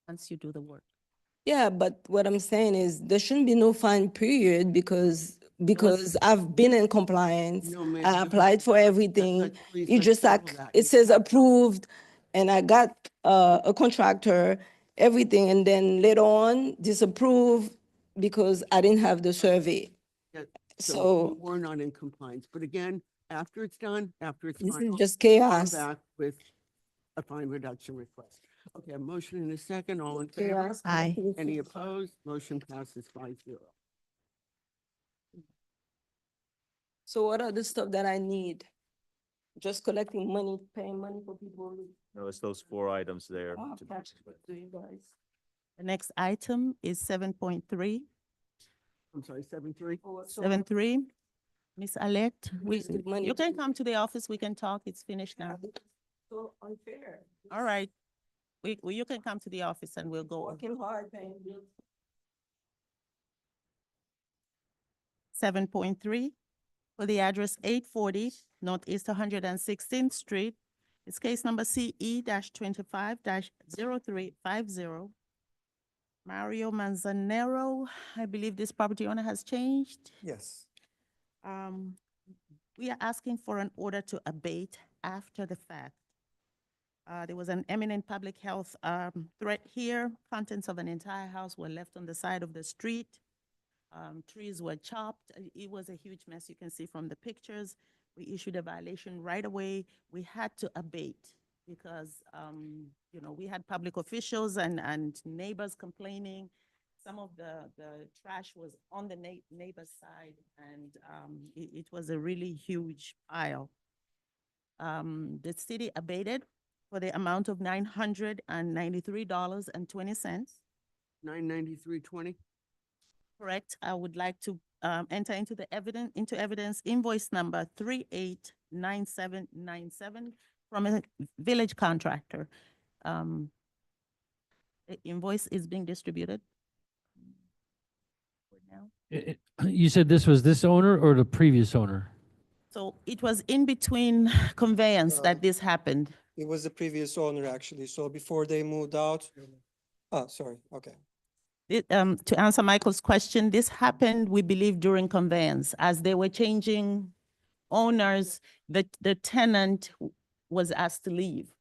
Once you do the work. Yeah, but what I'm saying is there shouldn't be no fine period because I've been in compliance. No, ma'am, I you- applied for everything. please, It let's just table like, that. it says approved and I got a contractor, everything, and then later on disapprove because I didn't have the survey. Yeah, So we're not in compliance, but again, after it's done, after it's this is final, just come chaos. back with a fine reduction request. Okay, a motion in a second, all in favor? Chaos. Aye. Any opposed? Motion passes 5-0. So what are the stuff that I need? Just collecting money, paying money for people. No, it's those 4 items there. I'll to- catch up to you guys. The next item is 7.3. I'm sorry, 7-3? 7.3. Miss Alette, Wasted money you can too. come to the office. We can talk. It's finished now. So unfair. All right. You can come to the office and we'll go. Working hard, paying bills. 7.3 for the address 840 Northeast 116th Street. It's case number CE-25-0350. Mario Manzanero, I believe this property owner has changed. Yes. We are asking for an order to abate after the fact. There was an imminent public health threat here. Contents of an entire house were left on the side of the street. Trees were chopped. It was a huge mess. You can see from the pictures. We issued a violation right away. We had to abate because, we had public officials and neighbors complaining. Some of the trash was on the neighbor's side and it was a really huge pile. The city abated for the amount of $993.20. $993.20? Correct. I would like to enter into evidence invoice number 389797 from a village contractor. The invoice is being distributed. Now. You said this was this owner or the previous owner? So it was in between conveyance that this happened. It was the previous owner, actually. So before they moved out. Oh, sorry. Okay. To answer Michael's question, this happened, we believe, during conveyance. As they were changing owners, the tenant was asked to leave.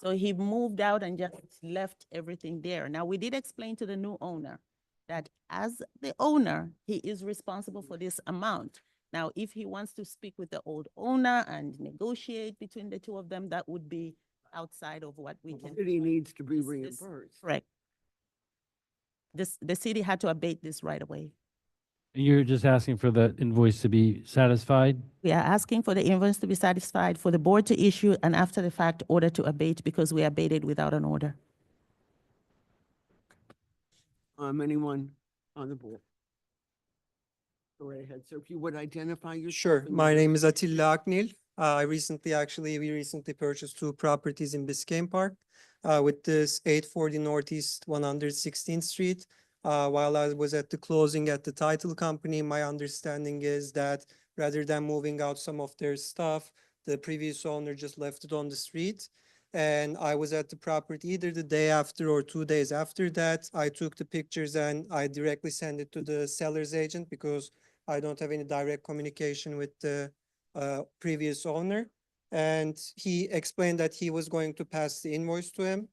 So he moved out and just left everything there. Now, we did explain to the new owner that as the owner, he is responsible for this amount. Now, if he wants to speak with the old owner and negotiate between the two of them, that would be outside of what we The can. city needs to be This- reimbursed. Correct. The city had to abate this right away. You're just asking for the invoice to be satisfied? We are asking for the invoice to be satisfied, for the board to issue an after-the-fact order to abate because we abated without an order. Anyone on the board? Go right ahead. So if you would identify yourself. Sure. and the My name is board. Attila Aknil. We recently purchased two properties in Biscayne Park with this 840 Northeast 116th Street. While I was at the closing at the title company, my understanding is that rather than moving out some of their stuff, the previous owner just left it on the street. And I was at the property either the day after or 2 days after that. I took the pictures and I directly sent it to the seller's agent because I don't have any direct communication with the previous owner. And he explained that he was going to pass the invoice to him.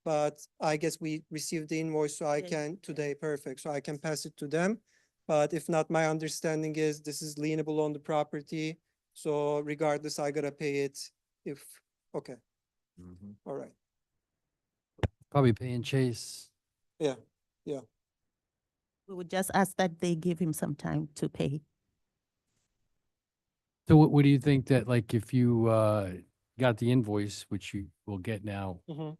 But I guess we received the invoice, so I Yes. can today, perfect. So I can pass it to them. But if not, my understanding is this is lienable on the property. So regardless, I gotta pay it if, okay, all right. Probably paying Chase. Yeah, We would just ask that they give him some time to pay. So what do you think that, like, if you got the invoice, which you will get now, Mhm.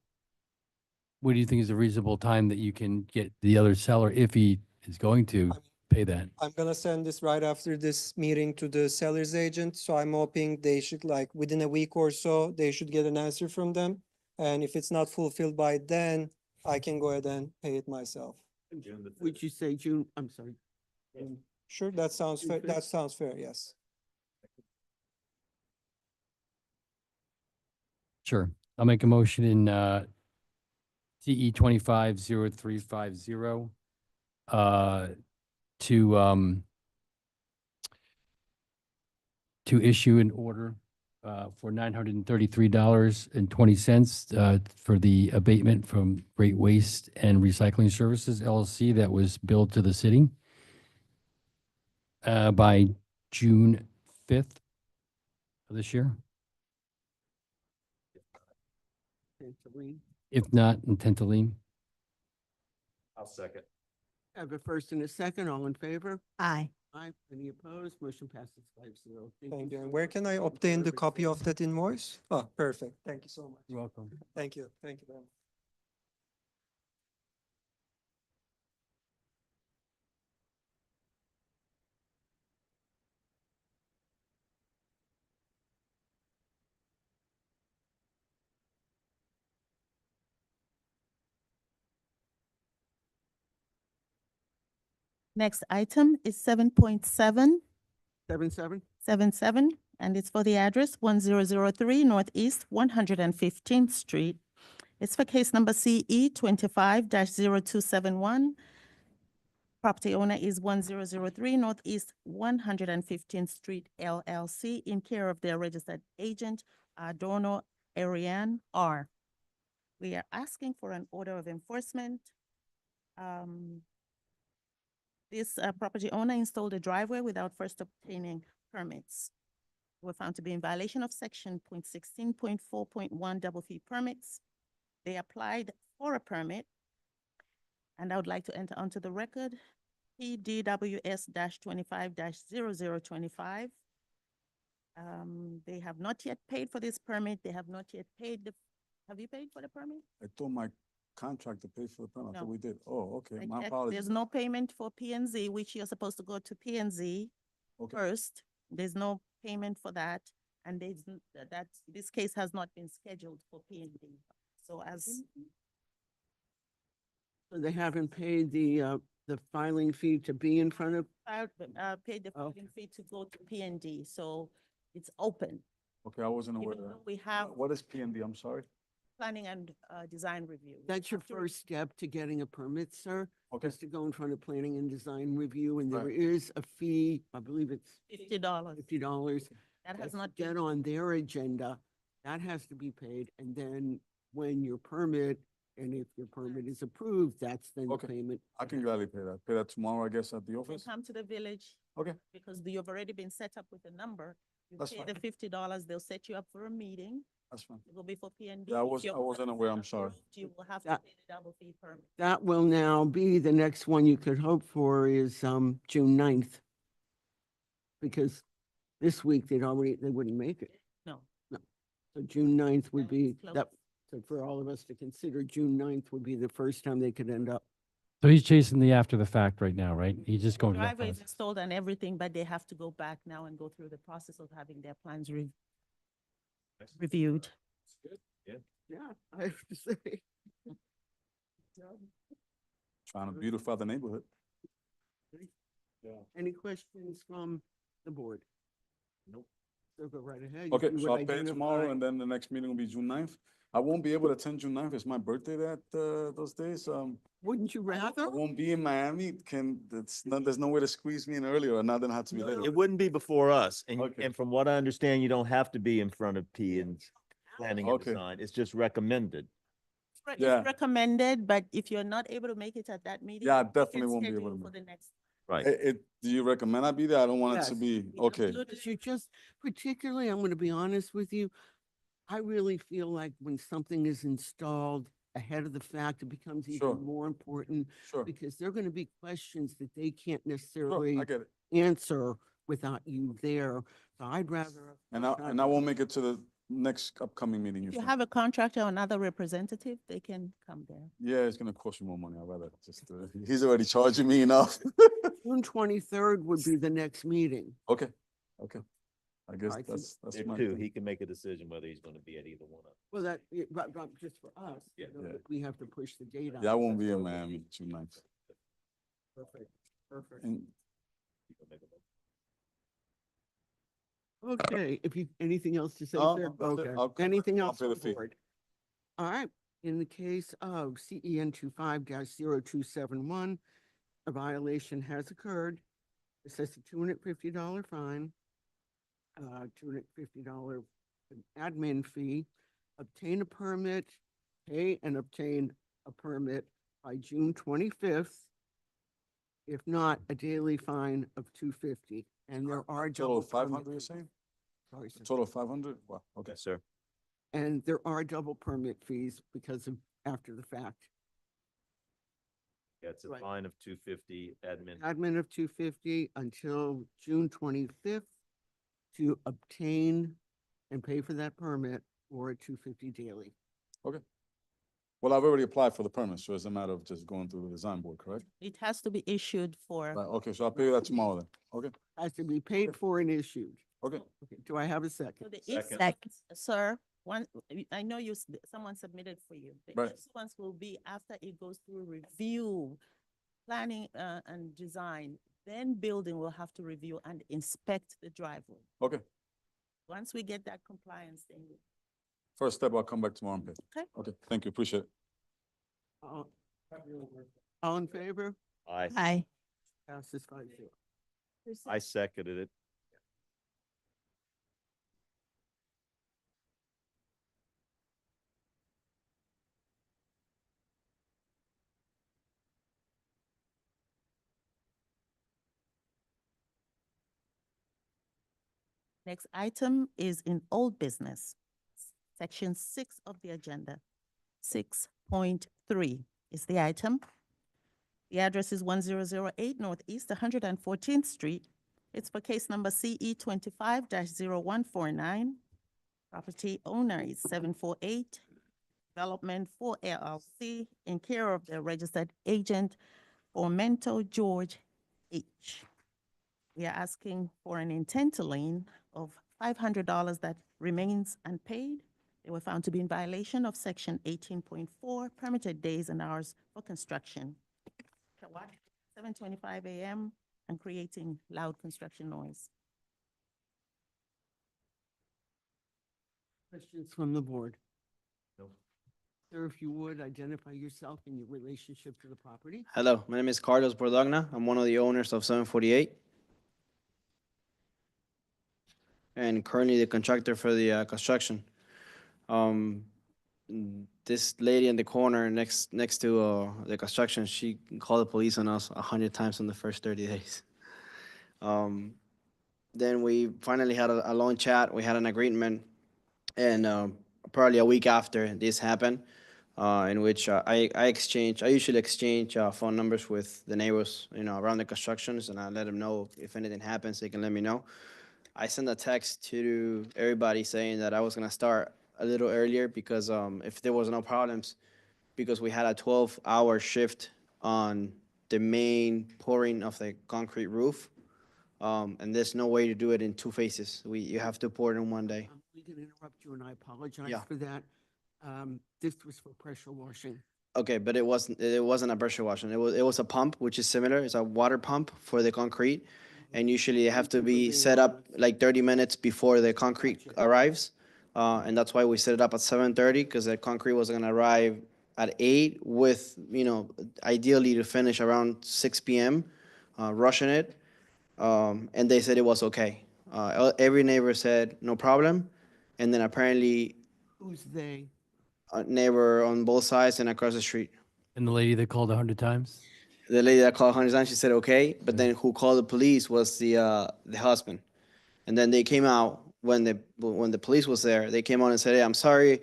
what do you think is a reasonable time that you can get the other seller, if he is going to pay that? I'm gonna send this right after this meeting to the seller's agent, so I'm hoping they should like within a week or so, they should get an answer from them. And if it's not fulfilled by then, I can go ahead and pay it myself. June the Would 5th. you say June, I'm sorry. Sure, that sounds June fair, 5th? that sounds fair, yes. Sure. I'll make a motion in CE 250350 to issue an order for $933.20 for the abatement from Great Waste and Recycling Services LLC that was billed to the city by June 5th of this year. Angeline? If not, intent to lien. I'll second. Have a first and a second, all in favor? Aye. Aye. Any opposed? Motion passes 5-0. Thank you. so And where much can I for your obtain the service. copy of that invoice? Oh, perfect. Thank you so much. You're welcome. Thank you. Thank you very much. Next item is 7.7. 7-7? 77, and it's for the address 1003 Northeast 115th Street. It's for case number CE 25-0271. Property owner is 1003 Northeast 115th Street LLC, in care of their registered agent, Adorno Ariane R. We are asking for an order of enforcement. This property owner installed a driveway without first obtaining permits. Were found to be in violation of section .16.4.1 double fee permits. They applied for a permit, and I would like to enter onto the record PDWS-25-0025. They have not yet paid for this permit. They have not yet paid the, have you paid for the permit? I thought my contractor paid for the permit. I No. thought we did. Oh, okay. I My checked. apologies. There's no payment for P and Z, which you're supposed to go to P and Z Okay. first. There's no payment for that, and this case has not been scheduled for P and Z. So So they haven't paid the filing fee to be in front of, paid the Oh. filing fee to go to P and D. So It's open. Okay, I wasn't aware Even of though that. we have What is PND? I'm sorry. planning and design review. That's your Have to re- first step to getting a permit, sir. Okay. Is to go in front of planning and design review, and there Right. is a fee, I believe it's $50. $50. That has That's not get been, on their agenda. That has to be paid, and then when your permit, and if your permit is approved, that's then the Okay. payment. I can gladly pay that. Pay that tomorrow, I guess, at the you office. come to the village Okay, because you've already been set up with a number. You That's pay fine. the $50, they'll set you up for a meeting. that's fine. It will be for PND. Yeah, If your I wasn't permit aware. is I'm sorry. approved, You will have to That- pay the double fee permit. That will now be, the next one you could hope for is, June 9th. Because this week they wouldn't make it. No. So June 9th would That be, is close. that, so for all of us to consider, June 9th would be the first time they could end up. So he's chasing the after the fact right now, right? He's just going to that Driveway is process. installed and everything, but they have to go back now and go through the process of having their plans reviewed. Yeah, I have to say. Trying to beautify the neighborhood. Yeah. Any questions from the board? Nope. So go right ahead. Okay, You so would I'll pay it tomorrow identify- and then the next meeting will be June 9th. I won't be able to attend June 9th. It's my birthday those days. Wouldn't you I rather? won't be in Miami. There's no way to squeeze me in earlier or not, then have to be later. It wouldn't be before us, Okay. and from what I understand, you don't have to be in front of P and planning and Okay. design. It's just recommended. Yeah. It's recommended, but if you're not able to make it at that meeting. Yeah, I you can definitely won't be able schedule to For make the next. Right. Do you recommend I be there? I don't want it to Yes. be, okay. Because you just, particularly, I'm going to be honest with you, I really feel like when something is installed ahead of the fact, it becomes Sure. even more important Sure, because there are going to be questions that they can't sure, necessarily I get it. answer without you there. So I'd rather. And I won't make it to the next upcoming meeting. If you said. have a contractor or another representative, they can come there. Yeah, it's gonna cost you more money. I'd rather just, he's already charging me enough. June 23rd would be the next meeting. Okay, okay. I guess Alright, so that's There my. too, he can make a decision whether he's gonna be at either one of them. Well, but just for us, Yeah. you know, Yeah. that we have to push the date out. Yeah, I won't be in Miami June 9th. Perfect, perfect. And Okay, if you, anything else to say, No, sir? no, that's it. Okay, I'll come anything back. I'll else pay on the the fee. board? All right, in the case of CEN 25-0271, a violation has occurred. It says a $250 fine, $250 admin fee, obtain a permit, pay and obtain a permit by June 25th. If not, a daily fine of $250. And there are total double of 500, permit you're fees. saying? Sorry, sir. Total of 500? Wow, okay. Yes, sir. And there are double permit fees because of after the fact. Yeah, it's a Right. fine of $250 admin. Admin of $250 until June 25th to obtain and pay for that permit, or $250 daily. Well, I've already applied for the permit, so it's a matter of just going through the design board, correct? It has to be issued for, Right, okay, so I'll pay you that tomorrow then. Okay, Has to be paid for and issued. okay. Okay, do I have a so second? the Second. issuance, sir, I know someone submitted for you. The Right. issuance will be after it goes through review, planning, and design. Then building will have to review and inspect the driveway. Okay, Once we get that compliance, then first step, I'll come back tomorrow and pay. Okay. Okay, thank you, appreciate it. All in favor? Aye. Passes 5-0. I seconded it. Next item is in old business, section 6 of the agenda. 6.3 is the item. The address is 1008 Northeast 114th Street. It's for case number CE 25-0149. Property owner is 748 Development 4 LLC in care of the registered agent Formento George H. We are asking for an intent to lien of $500 that remains unpaid. They were found to be in violation of section 18.4, permitted days and hours for construction. 7:25 a.m. and creating loud construction noise. Questions from the board? No. Sir, if you would, identify yourself and your relationship to the property. Hello, my name is Carlos Bordogna. I'm one of the owners of 748. And currently the contractor for the construction. This lady in the corner next to the construction, she called the police on us 100 times in the first 30 days. Then we finally had a long chat. We had an agreement, and probably a week after this happened, in which I usually exchange phone numbers with the neighbors, around the constructions, and I let them know if anything happens, they can let me know. I sent a text to everybody saying that I was gonna start a little earlier because if there was no problems, because we had a 12-hour shift on the main pouring of the concrete roof. And there's no way to do it in two phases. You have to pour it in one day. I'm going to interrupt you and I apologize Yeah. for that. This was for pressure washing. Okay, but it wasn't a pressure washing. It was a pump, which is similar. It's a water pump for the concrete. And usually they have to be set up like 30 minutes before the concrete arrives. And that's why we set it up at 7:30, because the concrete was gonna arrive at 8 with, ideally to finish around 6 p.m., rushing it. And they said it was okay. Every neighbor said no problem. And then apparently Who's they? a neighbor on both sides and across the street. And the lady that called 100 times? The lady that called 100 times, she said okay, but then who called the police was the husband. And then they came out when the police was there. They came out and said, "Hey, I'm sorry,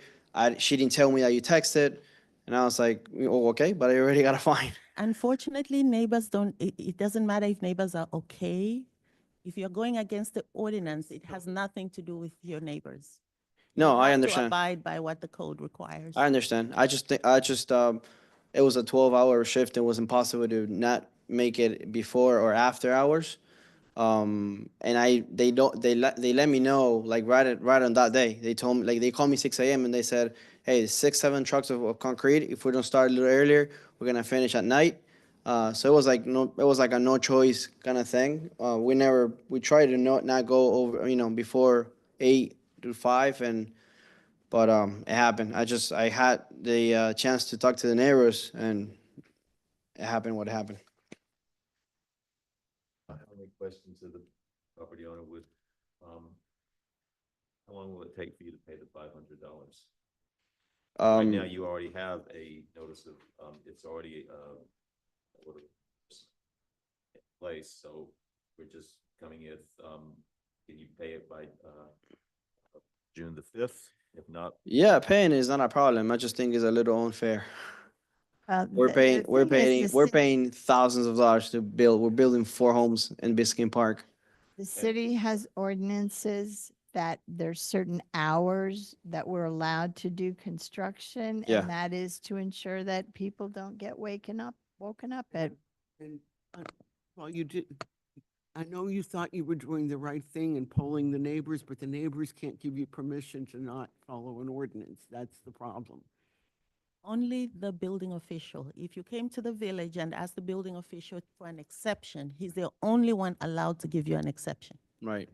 she didn't tell me that you texted." And I was like, "Oh, okay, but I already got a fine." Unfortunately, neighbors don't, it doesn't matter if neighbors are okay. If you're going against the ordinance, it has nothing to do with your neighbors. You No, I have to understand. abide by what the code requires. I understand. It was a 12-hour shift. It was impossible to not make it before or after hours. And they let me know like right on that day. They told me, like, they called me 6 a.m. and they said, "Hey, 6-7 trucks of concrete. If we don't start a little earlier, we're gonna finish at night." So it was like a no choice kind of thing. We tried to not go over, before 8 to 5, but it happened. I had the chance to talk to the neighbors, and it happened what happened. My only question to the property owner would, how long will it take for you to pay the $500? Right now, you already have a notice of, it's already, order in place, so we're just coming in, can you pay it by, June the 5th? If not, Yeah, paying is not a problem. I just think it's a little unfair. We're The paying thing is, we're paying thousands of dollars to build. We're building 4 homes in Biscayne Park. The city has ordinances that there's certain hours that we're allowed to do construction. Yeah. And that is to ensure that people don't get woken up at. And, well, you did, I know you thought you were doing the right thing and polling the neighbors, but the neighbors can't give you permission to not follow an ordinance. That's the problem. Only the building official. If you came to the village and asked the building official for an exception, he's the only one allowed to give you an exception. Right.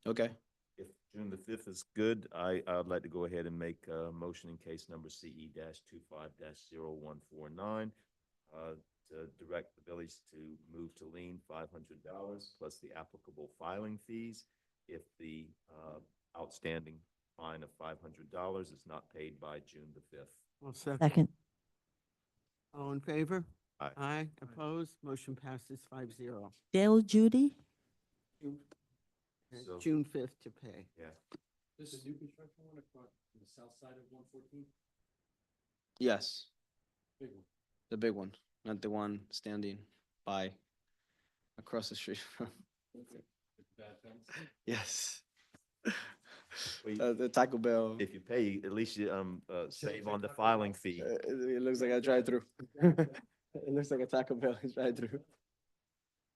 Okay. if June the 5th is good, I'd like to go ahead and make a motion in case number CE-25-0149, to direct the village to move to lien $500 plus the applicable filing fees if the outstanding fine of $500 is not paid by June the 5th. Well, second. Second. All in favor? Aye. Aye, opposed, motion passes 5-0. Dale Judy? So- June 5th to pay. Yeah. This is new construction one across the south side of 114? Yes, Big one. the big one, not the one standing by across the street from. Bad fence? Yes. Well, The Taco Bell. If you pay, at least you save on the filing fee. It looks like a drive-through. It looks like a Taco Bell drive-through.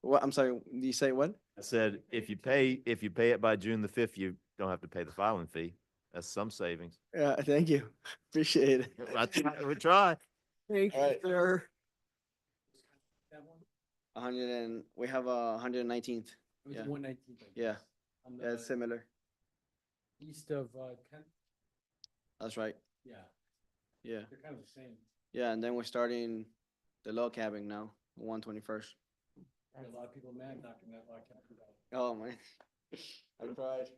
What? I'm sorry. You say what? I said, if you pay it by June the 5th, you don't have to pay the filing fee. That's some savings. Yeah. Thank you. Appreciate it. We try. Thank you, Alright. sir. 119th. Yeah. 119th. Yeah. Yeah, it's similar. East of, Kent, That's right. yeah, Yeah. they're kind of the same. Yeah, and then we're starting the log cabin now, 121st. A lot of people mad knocking that log cabin down. Oh, man. I tried.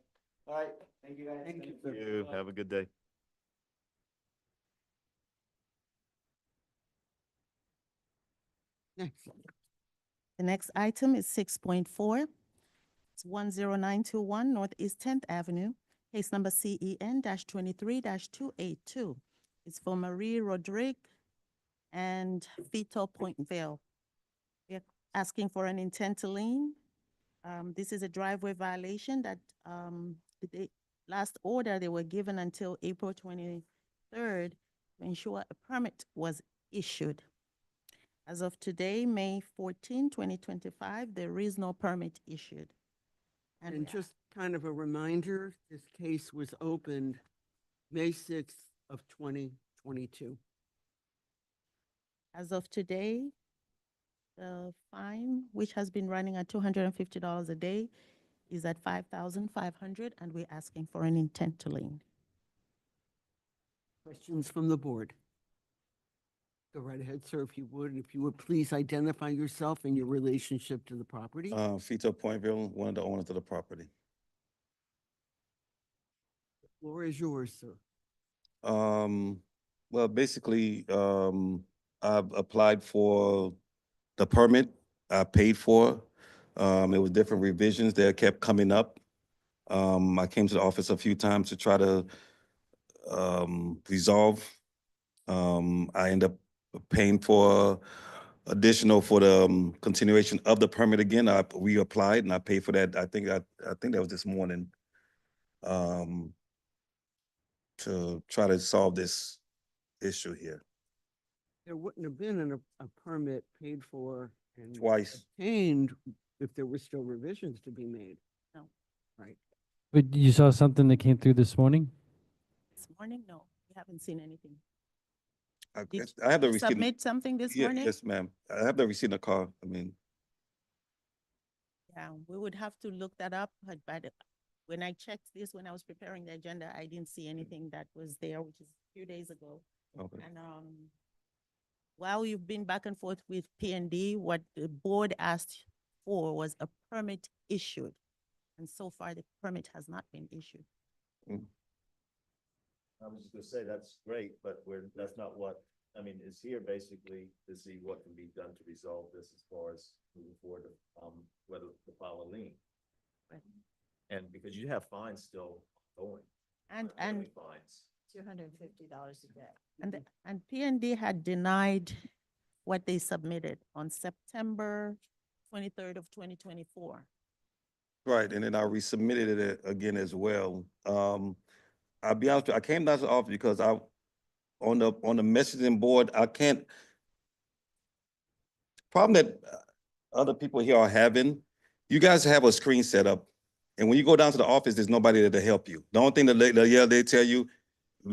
All right, thank you guys. Thank you, Thank sir. you. Have a good day. Next. The next item is 6.4. It's 10921 Northeast 10th Avenue, case number CEN-23-282. It's for Marie Rodrigue and Vito Pointville. We're asking for an intent to lien. This is a driveway violation that, the last order, they were given until April 23rd to ensure a permit was issued. As of today, May 14, 2025, there is no permit issued. And just kind of a reminder, this case was opened May 6th of 2022. As of today, the fine, which has been running at $250 a day, is at $5,500, and we're asking for an intent to lien. Questions from the board? Go right ahead, sir, if you would. If you would please identify yourself and your relationship to the property. Fito Pointville, one of the owners of the property. The floor is yours, sir. Well, basically, I've applied for the permit. I paid for. It was different revisions that kept coming up. I came to the office a few times to try to resolve. I end up paying for additional for the continuation of the permit again. I reapplied and I paid for that. I think that was this morning. To try to solve this issue here. There wouldn't have been a permit paid for and Twice. obtained if there were still revisions to be made. No. Right. But you saw something that came through this morning? This morning, no, we haven't seen anything. I Did have the you receipt. submit something this morning? Yes, ma'am. I have the receipt in the car. I mean, Yeah, we would have to look that up, but when I checked this, when I was preparing the agenda, I didn't see anything that was there, which is a few days ago. okay. And while you've been back and forth with P&D, what the board asked for was a permit issued. And so far, the permit has not been issued. I was just gonna say, that's great, but that's not what, I mean, it's here basically to see what can be done to resolve this as far as moving forward, whether to file a lien. Right. And because you have fines still going. And Fines. $250 a day. and P&D had denied what they submitted on September 23rd of 2024. Right, and then I resubmitted it again as well. I'll be honest with you, I came down to the office because on the messaging board, I can't. Problem that other people here are having, you guys have a screen set up, and when you go down to the office, there's nobody there to help you. The only thing that they tell you,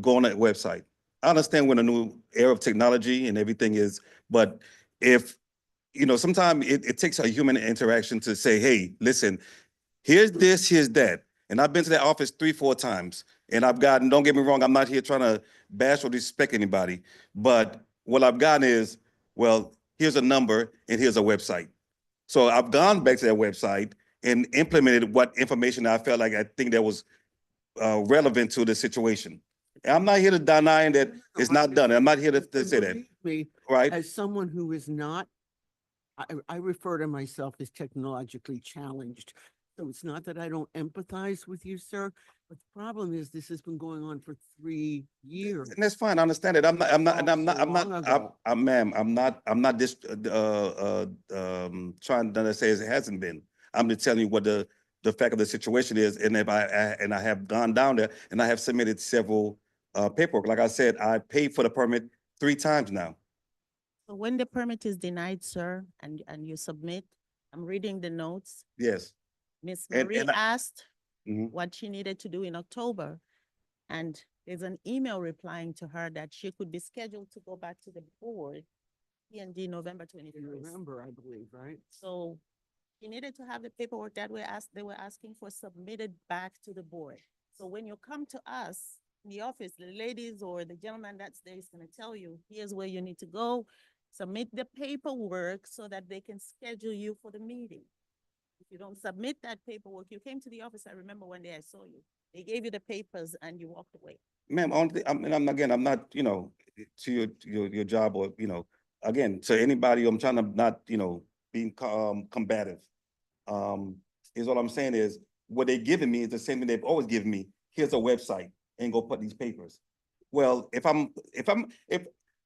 go on that website. I understand we're in a new era of technology and everything is, but if, sometimes it takes a human interaction to say, hey, listen, here's this, here's that. And I've been to that office 3-4 times and I've gotten, don't get me wrong, I'm not here trying to bash or disrespect anybody, but what I've gotten is, well, here's a number and here's a website. So I've gone back to that website and implemented what information I felt like I think that was relevant to the situation. And I'm not here to deny that it's not done. I'm not here to say that, Believe me, right? as someone who is not, I refer to myself as technologically challenged. So it's not that I don't empathize with you, sir, but the problem is this has been going on for 3 years. And that's fine. I understand it. I'm not, ma'am, I'm not just, trying to say it hasn't been. I'm just telling you what the fact of the situation is. And if I have gone down there and I have submitted several, paperwork. Like I said, I paid for the permit 3 times now. So when the permit is denied, sir, and you submit, I'm reading the notes. Yes. Ms. And- Marie and I- asked Mhm. what she needed to do in October. And there's an email replying to her that she could be scheduled to go back to the board, P&D November In 21st. November, I believe, right? So she needed to have the paperwork that they were asking for submitted back to the board. So when you come to us in the office, the ladies or the gentleman that's there is gonna tell you, here's where you need to go, submit the paperwork so that they can schedule you for the meeting. If you don't submit that paperwork, you came to the office, I remember one day I saw you. They gave you the papers and you walked away. Ma'am, I'm not, to your job or, again, to anybody, I'm trying to not, being combative. Is what I'm saying is, what they giving me is the same thing they've always given me. Here's a website and go put these papers. Well, if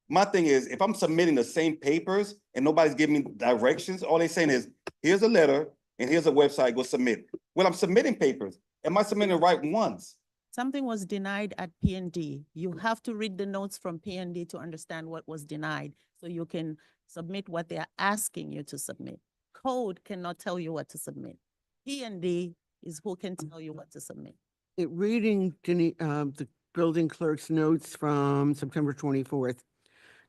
my thing is, if I'm submitting the same papers and nobody's giving me directions, all they're saying is, here's a letter and here's a website, go submit. Well, I'm submitting papers. Am I submitting the right ones? Something was denied at P&D. You have to read the notes from P&D to understand what was denied, so you can submit what they are asking you to submit. Code cannot tell you what to submit. P&D is who can tell you what to submit. Reading the building clerk's notes from September 24th.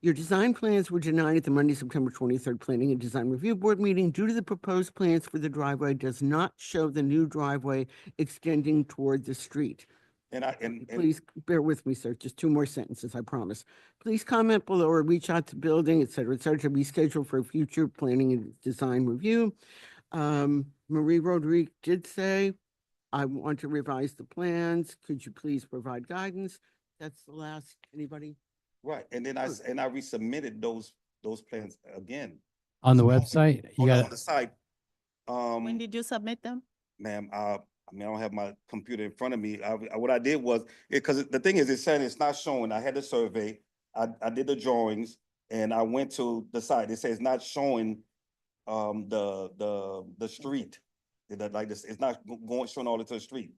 Your design plans were denied at the Monday, September 23rd Planning and Design Review Board meeting due to the proposed plans for the driveway does not show the new driveway extending toward the street. And Please bear with me, sir. Just two more sentences, I promise. Please comment below or reach out to building, et cetera, to be scheduled for a future planning and design review. Marie Rodriguez did say, I want to revise the plans. Could you please provide guidance? That's the last, anybody? right, and then I resubmitted those plans again. On the website, you On got, the site. When did you submit them? Ma'am, I don't have my computer in front of me. What I did was, because the thing is, it's saying it's not showing. I had the survey, I did the drawings, and I went to the site. It says not showing the street. Like this, it's not showing all the to the street.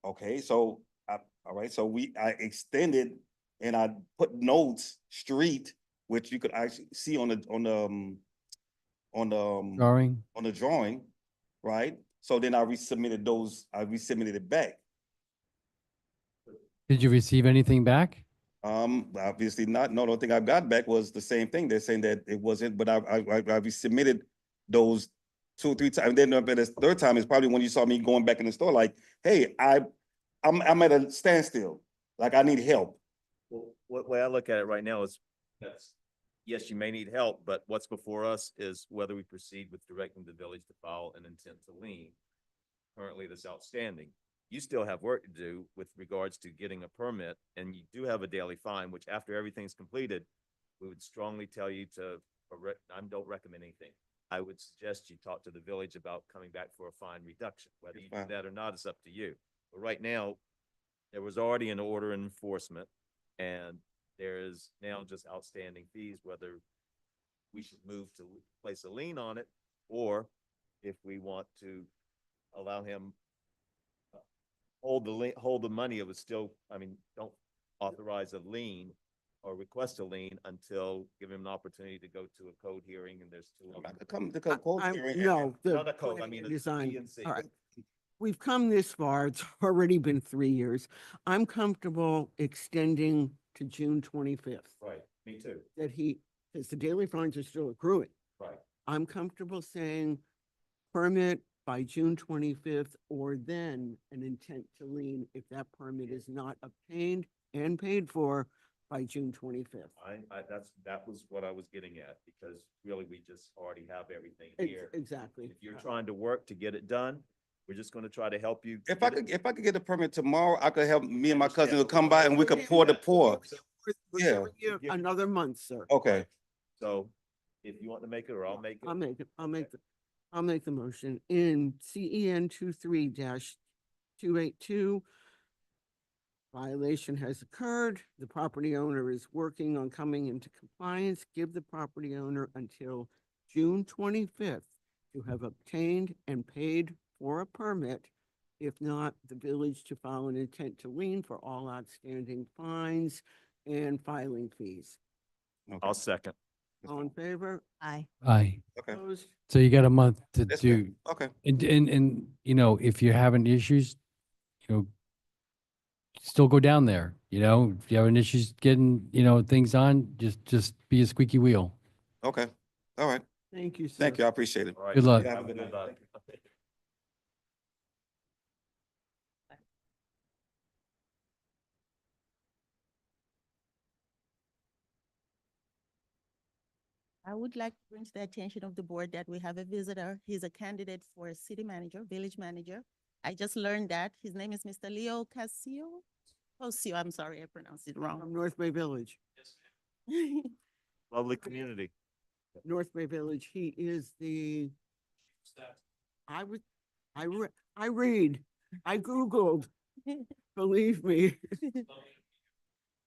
Okay, so all right, so I extended and I put notes street, which you could actually see on the drawing? on the drawing, right? So then I resubmitted it back. Did you receive anything back? Obviously not. No, the only thing I got back was the same thing. They're saying that it wasn't, but I resubmitted those 2 or 3 times. And then the third time is probably when you saw me going back in the store, like, hey, I'm at a standstill. Like, I need help. Well, what way I look at it right now is, yes, you may need help, but what's before us is whether we proceed with directing the village to file an intent to lien. Currently, that's outstanding. You still have work to do with regards to getting a permit, and you do have a daily fine, which after everything's completed, we would strongly tell you to, I don't recommend anything. I would suggest you talk to the village about coming back for a fine reduction. Whether you do that or not is up to you. But right now, there was already an order in enforcement, and there is now just outstanding fees, whether we should move to place a lien on it, or if we want to allow him hold the money, it was still, don't authorize a lien or request a lien until give him an opportunity to go to a code hearing, and there's 2 of them. Come to code hearing. No, Not a code, I mean, a design. P&C. All right. We've come this far. It's already been 3 years. I'm comfortable extending to June 25th. Right, me too. Because the daily fines are still accruing. Right. I'm comfortable saying permit by June 25th, or then an intent to lien if that permit is not obtained and paid for by June 25th. That was what I was getting at, because really we just already have everything here. Exactly. If you're trying to work to get it done, we're just gonna try to help you. If I could get a permit tomorrow, I could help me and my cousin to come by and we could pour. Yeah. Another month, sir. Okay. So if you want to make it, or I'll make it. I'll make the motion. In CEN 23-282, violation has occurred. The property owner is working on coming into compliance. Give the property owner until June 25th to have obtained and paid for a permit. If not, the village to file an intent to lien for all outstanding fines and filing fees. I'll second. All in favor? Aye. Aye. Okay. Opposed? So you got a month to That's do, fair. Okay. and, if you're having issues, still go down there, if you're having issues getting, things on, just be a squeaky wheel. Okay. All right. Thank you, sir. Thank you. I appreciate it. All right. Good luck. Have a good night. I would like to bring to the attention of the board that we have a visitor. He's a candidate for city manager, village manager. I just learned that. His name is Mr. Leo Casio. Cosio, I'm sorry, I pronounced it From wrong. North Bay Village. Lovely community. North Bay Village. He is the, I would, I read, I Googled, believe me.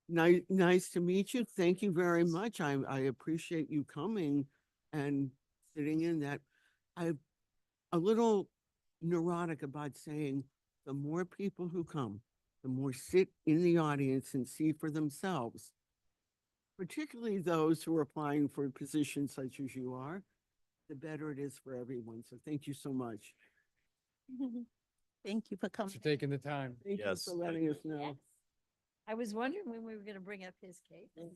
Nice to meet you. Thank you very much. I appreciate you coming and sitting in that. I'm a little neurotic about saying the more people who come, the more sit in the audience and see for themselves, particularly those who are applying for positions such as you are, the better it is for everyone. So thank you so much. Thank you for coming. For taking the time. Thank you Yes, for thank letting us know. I was wondering when we were gonna bring up his case. Okay.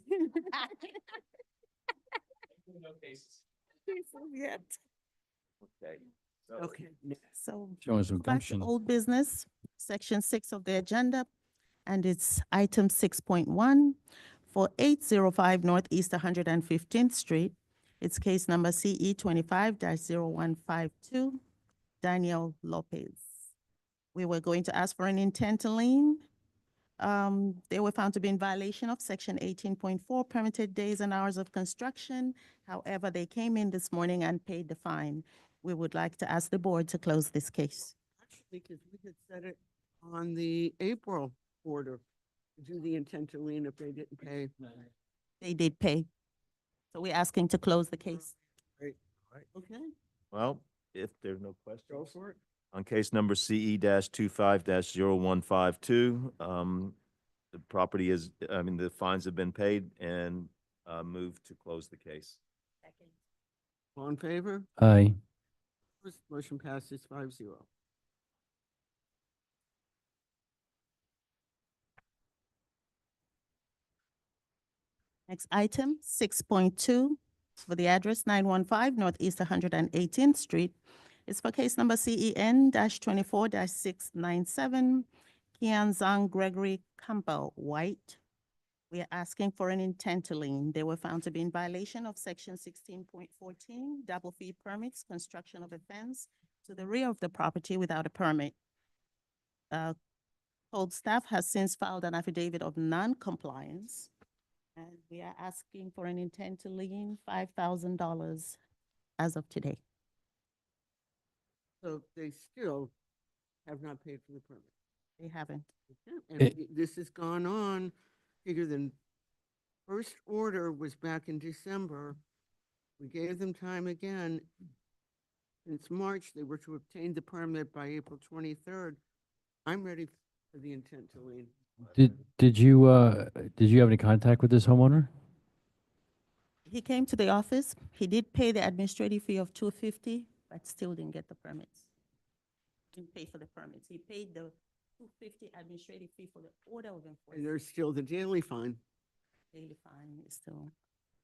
So Okay. So Showing some back to gumption. old business, section 6 of the agenda, and it's item 6.1 for 805 Northeast 115th Street. It's case number CE 25-0152, Daniel Lopez. We were going to ask for an intent to lien. They were found to be in violation of section 18.4, permitted days and hours of construction. However, they came in this morning and paid the fine. We would like to ask the board to close this case. Actually, because we had set it on the April order, to do the intent to lien if they didn't pay. They did pay. So we're asking to close the case. Right. Okay, well, if there's no go questions. for it. On case number CE 25-0152, the property is, the fines have been paid and moved to close the case. All in favor? Aye. Motion passes 5-0. Next item, 6.2, for the address 915 Northeast 118th Street. It's for case number CEN-24-697, Kian Zhang Gregory Campbell White. We are asking for an intent to lien. They were found to be in violation of section 16.14, double fee permits, construction of a fence to the rear of the property without a permit. Code staff has since filed an affidavit of non-compliance, and we are asking for an intent to lien $5,000 as of today. So they still have not paid for the permit. They haven't. And It- this has gone on bigger than, first order was back in December. We gave them time again. Since March, they were to obtain the permit by April 23rd. I'm ready for the intent to lien. Did you have any contact with this homeowner? He came to the office. He did pay the administrative fee of $250, but still didn't get the permits. Didn't pay for the permits. He paid the $250 administrative fee for the order of And enforcement. there's still the daily fine. Daily fine is still,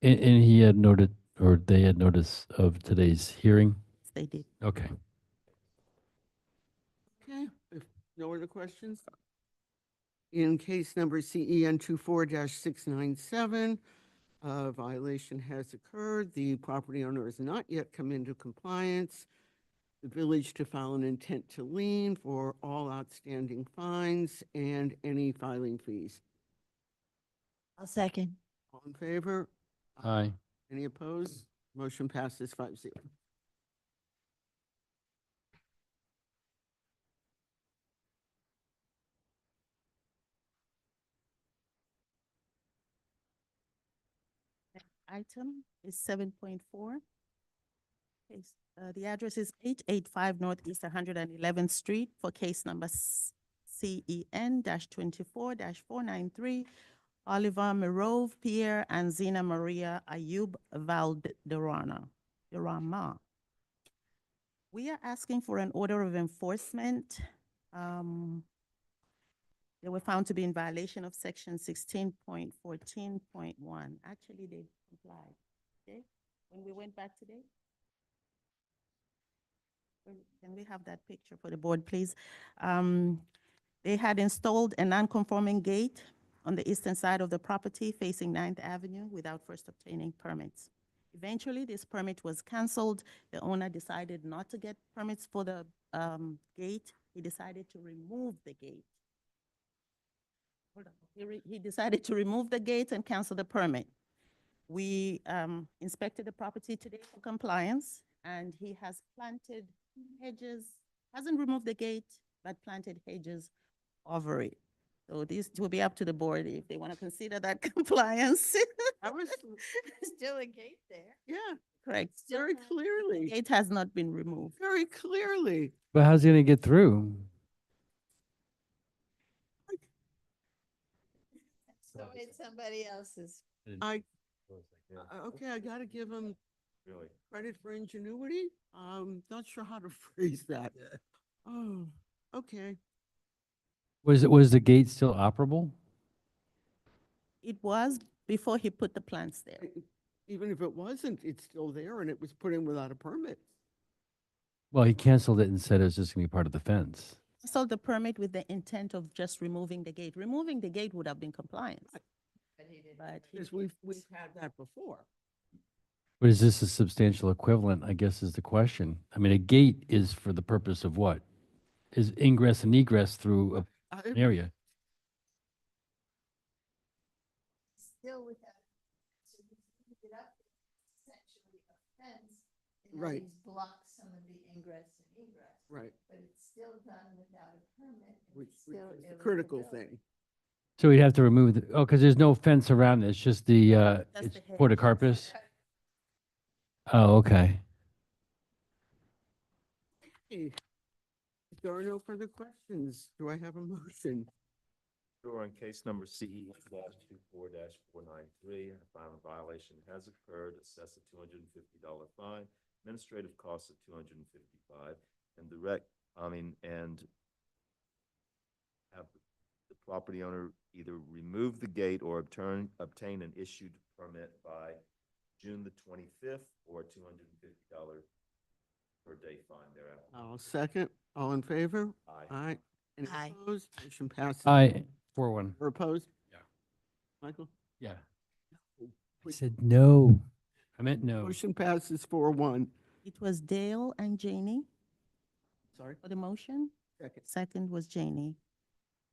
And he had noted, or they had notice of today's hearing? they did. Okay. Okay, if no other questions? In case number CEN 24-697, a violation has occurred. The property owner has not yet come into compliance. The village to file an intent to lien for all outstanding fines and any filing fees. I'll second. All in favor? Aye. Any opposed? Motion passes 5-0. Item is 7.4. The address is 885 Northeast 111th Street for case number CEN-24-493, Oliver Mirov Pierre and Zina Maria Ayub Valderrama. We are asking for an order of enforcement. They were found to be in violation of section 16.14.1. Actually, they complied. Okay, when we went back today. Can we have that picture for the board, please? They had installed a non-conforming gate on the eastern side of the property facing 9th Avenue without first obtaining permits. Eventually, this permit was canceled. The owner decided not to get permits for the gate. He decided to remove the gate. Hold on. He decided to remove the gate and cancel the permit. We inspected the property today for compliance, and he has planted hedges, hasn't removed the gate, but planted hedges over it. So this will be up to the board if they want to consider that compliance. I was, Still a gate there. yeah, Correct. very The clearly, gate has not been removed. very clearly. But how's he gonna get through? So it's somebody else's. Okay, I gotta give him Really? credit for ingenuity. Not sure how to phrase that. Oh, okay. Was the gate still operable? It was before he put the plants there. Even if it wasn't, it's still there and it was put in without a permit. Well, he canceled it and said it was just gonna be part of the fence. So the permit with the intent of just removing the gate. Removing the gate would have been compliance. But he didn't. But he, Because we've had that before. But is this a substantial equivalent, I guess is the question. I mean, a gate is for the purpose of what? Is ingress and egress through an area. Still without. So if you leave it up, it's essentially a fence. And Right. he's blocked some of the ingress and egress. Right, But it's still done without a permit. and which it's still is the critical illegal. thing. So we'd have to remove the, oh, because there's no fence around it. It's just the, it's the hedge. porticarpus? Oh, okay. Hey, if there are no further questions, do I have a motion? Sure, on case number CE /24-493, a final violation has occurred, assess a $250 fine, administrative costs of $255, and and have the property owner either remove the gate or obtain an issued permit by June the 25th, or $250 per day fine thereafter. I'll second. All in favor? Aye. Aye. Any Aye. opposed? Motion passes. I, 4-1. Or opposed? Yeah. Michael? Yeah. I Wait. said no. I meant no. Motion passes 4-1. it was Dale and Janie Sorry? for the motion. Second. Second was Janie.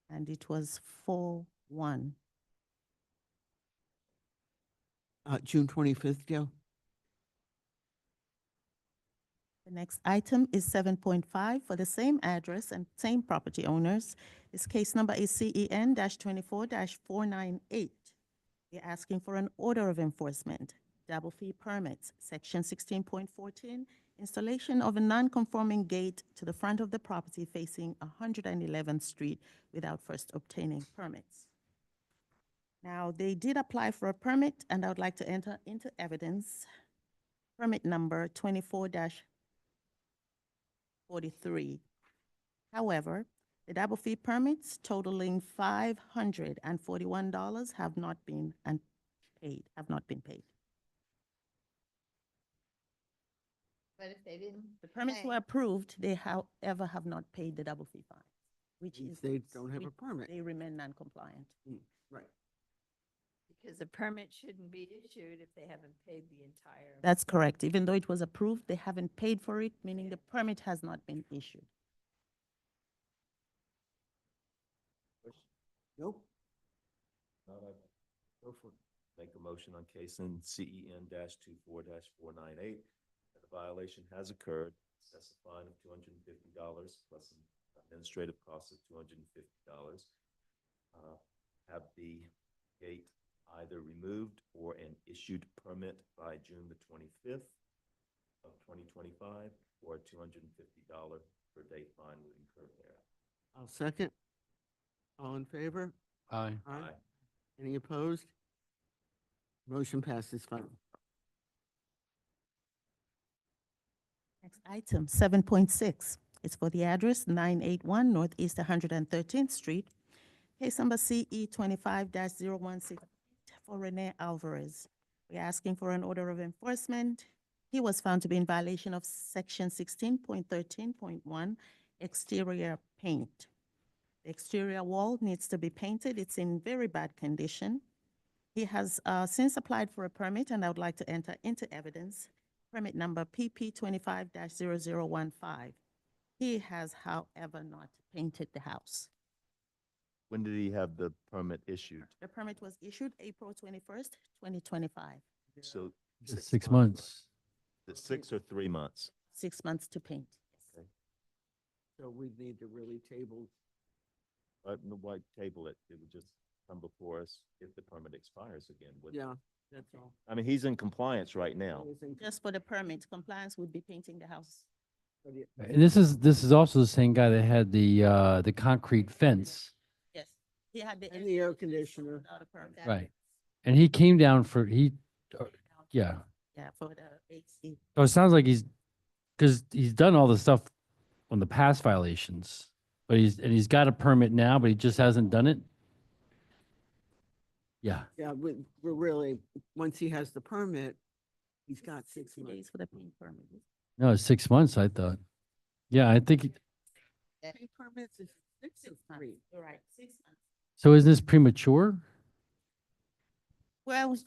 And it was 4-1. June 25th, Gail? The next item is 7.5 for the same address and same property owners. This case number is CEN-24-498. We're asking for an order of enforcement, double fee permits, section 16.14, installation of a non-conforming gate to the front of the property facing 111th Street without first obtaining permits. Now, they did apply for a permit, and I would like to enter into evidence permit number 24-43. However, the double fee permits totaling $541 have not been paid. But if they didn't. The permits pay- were approved, they however have not paid the double fee fine, which Means is. they don't have a which permit. They remain non-compliant. Right. Because the permit shouldn't be issued if they haven't paid the entire. That's correct. Even though it was approved, they haven't paid for it, meaning the permit has not been issued. Nope. Go for it. Make a motion on case in CEN-24-498, that a violation has occurred, assess a fine of $250 plus an administrative cost of $250. Have the gate either removed or an issued permit by June the 25th of 2025, or a $250 per day fine would incur there. I'll second. All in favor? Aye. Aye. Any opposed? Motion passes 5. Next item, 7.6. It's for the address 981 Northeast 113th Street. Case number CE 25-016 for Rene Alvarez. We're asking for an order of enforcement. He was found to be in violation of section 16.13.1, exterior paint. The exterior wall needs to be painted. It's in very bad condition. He has since applied for a permit, and I would like to enter into evidence permit number PP 25-0015. He has, however, not painted the house. When did he have the permit issued? The permit was issued April 21st, 2025. So. 6 months. Is it 6 or 3 months? 6 months to paint. So we need to really table. Why table it? It would just come before us if the permit expires again. wouldn't it? Yeah, that's all. I mean, he's in compliance right now. Just for the permit, compliance would be painting the house. And this is also the same guy that had the concrete fence, Yes, he had the. And the air conditioner. without a permit. right? And he came down for, yeah. Yeah, for the AC. So it sounds like because he's done all the stuff on the past violations, but he's got a permit now, but he just hasn't done it. Yeah, Yeah, we're really, once he has the permit, he's got 6 60 months. days for the paint permit. no, it's 6 months, I thought. Yeah, I think, Paint permits is 6 or 3. You're right, 6 months. so is this premature? Well,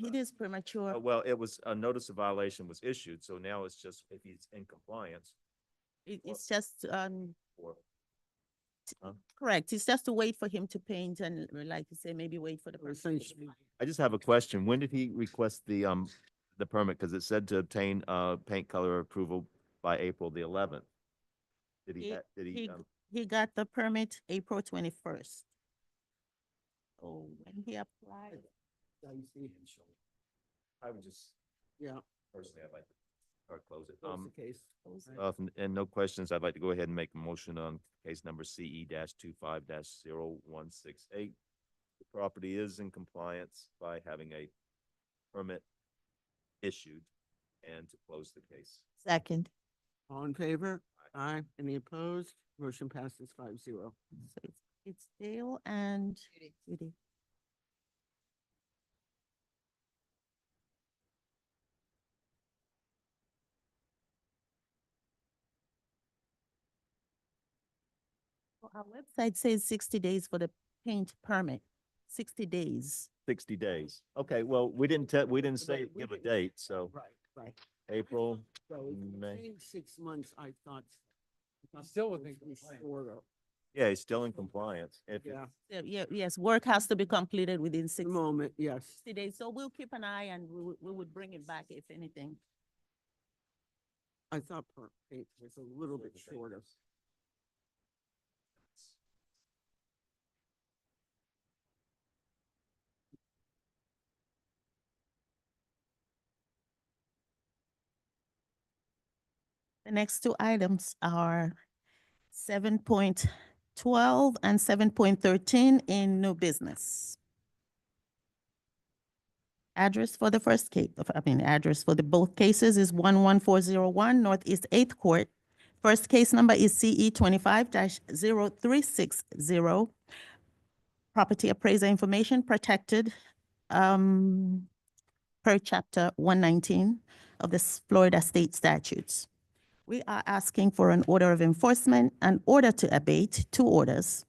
it is premature. Well, it was, a notice of violation was issued, so now it's just if he's in compliance It's just, or. Huh? correct. It's just to wait for him to paint and like you say, maybe wait for the. Or permit. essentially, I just have a question. When did he request the permit? Because it said to obtain, paint color approval by April the 11th. Did he, He- He got the permit April 21st. Oh, when he applied. I see. I would just, Yeah, personally, I'd like to close it. that's the case. And no questions, I'd like to go ahead and make a motion on case number CE-25-0168. The property is in compliance by having a permit issued and to close the case. Second. All in favor? Aye. Any opposed? Motion passes 5-0. So it's Dale and Judy. Well, our website says 60 days for the paint permit, 60 days. 60 days. Okay, well, we didn't say, we give a didn't- date, so Right, right. April, So if you're May. saying 6 months, I thought. Still within it was compliance. shorter. yeah, he's still in compliance. If, Yeah, Yes, work has to be completed within the 60 moment, yes. days. So we'll keep an eye and we would bring it back if anything. I thought paint was a little bit shorter. The next two items are 7.12 and 7.13 in new business. Address for the first case, address for the both cases is 11401 Northeast 8th Court. First case number is CE 25-0360. Property appraiser information protected per chapter 119 of the Florida state statutes. We are asking for an order of enforcement and order to abate, 2 orders.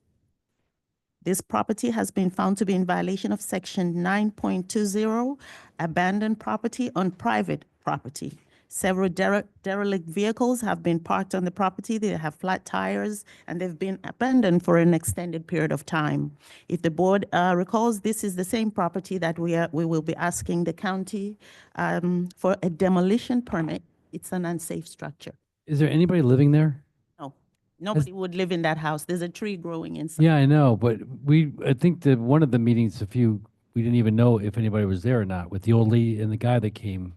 This property has been found to be in violation of section 9.20, abandoned property on private property. Several derelict vehicles have been parked on the property. They have flat tires and they've been abandoned for an extended period of time. If the board recalls, this is the same property that we will be asking the county for a demolition permit. It's an unsafe structure. Is there anybody living there? No, nobody would live in that house. There's a tree growing inside. Yeah, I know, but I think that one of the meetings, we didn't even know if anybody was there or not with the old lady and the guy that came.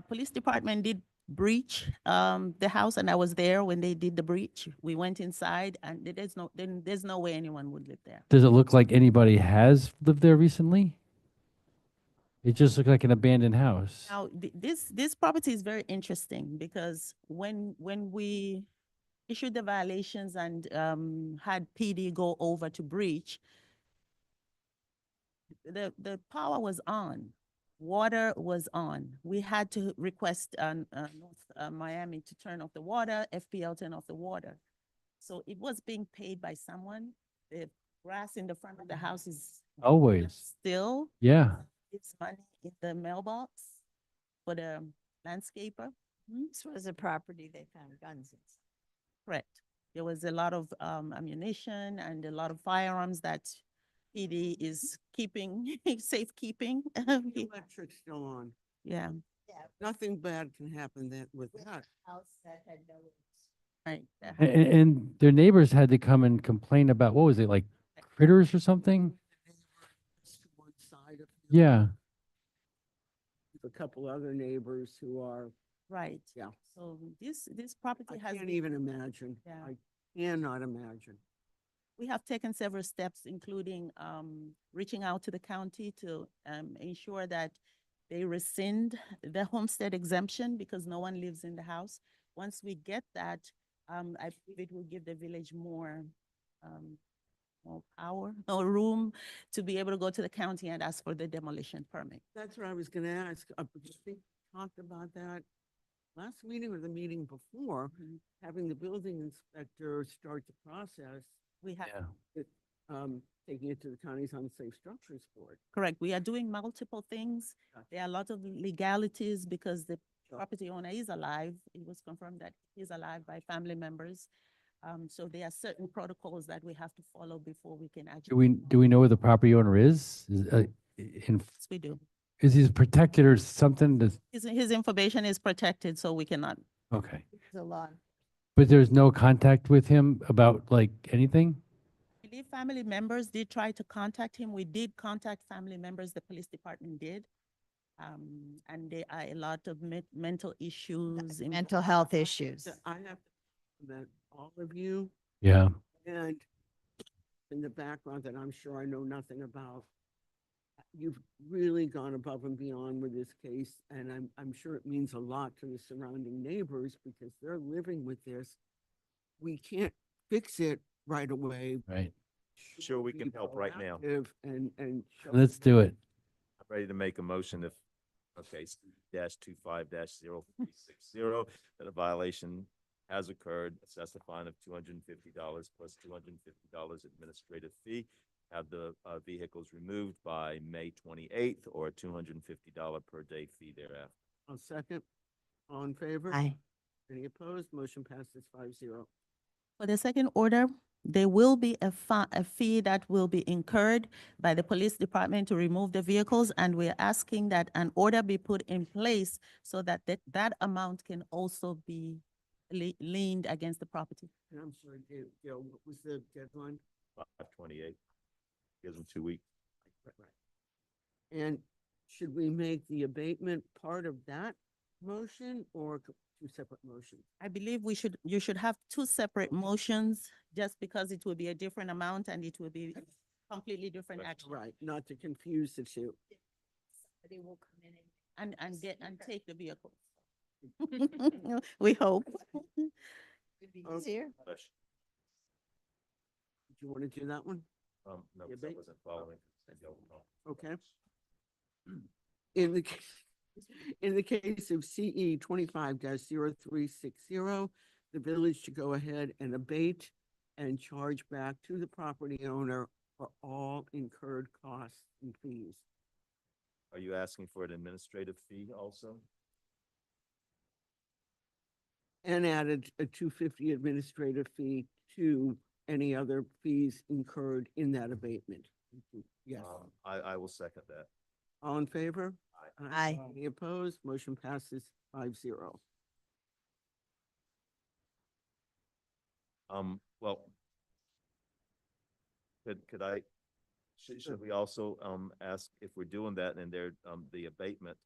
Police department did breach the house, and I was there when they did the breach. We went inside, and there's no way anyone would live there. Does it look like anybody has lived there recently? It just looked like an abandoned house. Now, this property is very interesting because when we issued the violations and had PD go over to breach, the power was on. Water was on. We had to request North Miami to turn off the water, FPL turn off the water. So it was being paid by someone. The grass in the front of the house is Always. still. Yeah. this money in the mailbox for the landscaper. This was a property they found guns in. Correct. There was a lot of ammunition and a lot of firearms that PD is keeping, safekeeping. The electric's still on. Yeah, Nothing bad can happen with that. House that had no. right. And their neighbors had to come and complain about, what was it, like critters or something? It's to one side of the- Yeah. A couple other neighbors who are, Right. yeah. So this property I has. can't been- even imagine. Yeah. I cannot imagine. We have taken several steps, including reaching out to the county to ensure that they rescind the homestead exemption because no one lives in the house. Once we get that, I believe it will give the village more power, more room to be able to go to the county and ask for the demolition permit. That's what I was gonna ask. Because we talked about that last meeting or the meeting before, having the building inspector start the process, We have, Yeah. taking it to the county's unsafe structures board. correct, we are doing multiple things. There are a lot of legalities because the property owner is alive. It was confirmed that he's alive by family members. So there are certain protocols that we have to follow before we can actually. Do we know where the property owner is? Yes, we do. Is he protected or something? His information is protected, so we cannot. Okay. The law. But there's no contact with him about like anything? I believe family members did try to contact him. We did contact family members, the police department did. And there are a lot of mental issues. Mental health issues. So I have that all of you Yeah. and in the background that I'm sure I know nothing about. You've really gone above and beyond with this case, and I'm sure it means a lot to the surrounding neighbors because they're living with this. We can't fix it right away. Right. Sure, we can Be help right now. proactive and. show- Let's do it. I'm ready to make a motion if, okay, -2-5-0360, that a violation has occurred, assess a fine of $250 plus $250 administrative fee. Have the vehicles removed by May 28th or a $250 per day fee thereafter. I'll second. All in favor? Aye. Any opposed? Motion passes 5-0. For the second order, there will be a fee that will be incurred by the police department to remove the vehicles, and we're asking that an order be put in place so that that amount can also be leaned against the property. And I'm sorry, Gail, what was the deadline? 5/28. Gives them 2 weeks. And should we make the abatement part of that motion or two separate motions? I believe you should have two separate motions, just because it will be a different amount and it will be completely different action. Right, not to confuse the two. Somebody will come in and. And take the vehicle. We hope. Would be Okay. easier. Do you want to do that one? No, The 'cause I abate- wasn't following. Okay. In the, in the case of CE 25-0360, the village should go ahead and abate and charge back to the property owner for all incurred costs and fees. Are you asking for an administrative fee also? And added a $250 administrative fee to any other fees incurred in that abatement. Yes. I will second that. All in favor? Aye. Any opposed? Motion passes 5-0. Well, could I, should we also, ask if we're doing that and there, the abatement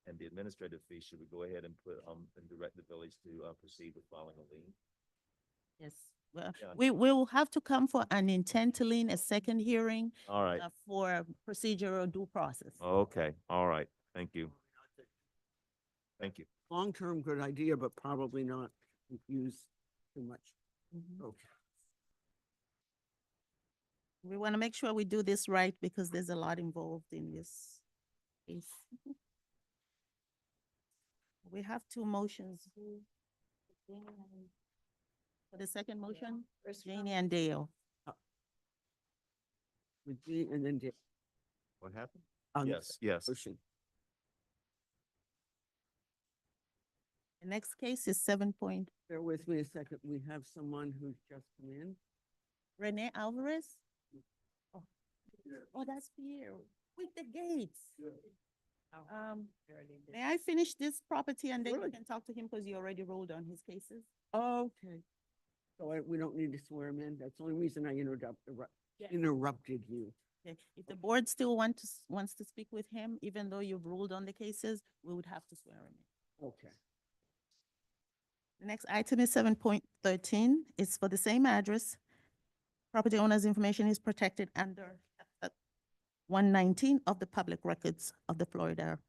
and the administrative fee, should we go ahead and put, and direct the village to, proceed with filing a lien? Yes, well, Yeah. we will have to come for an intent to lien, a second hearing All right, for procedural due process. okay, all right, thank you. Thank you. Long-term, good idea, but probably not confuse too much. Mhm. Okay. We want to make sure we do this right because there's a lot involved in this case. We have two motions. For the second motion, Janie and Dale. With G and then J. What happened? on the Yes, yes. motion? The next case is 7. Bear with me a second. We have someone who's just come in. Rene Alvarez? Oh, that's Pierre, with the gates. May I finish this property and then you can talk to him because you already ruled on his cases? Okay. So we don't need to swear him in. That's the only reason I interrupted you. Okay. If the board still wants to speak with him, even though you've ruled on the cases, we would have to swear him in. Okay. The next item is 7.13. It's for the same address. Property owner's information is protected under 119 of the public records of the Florida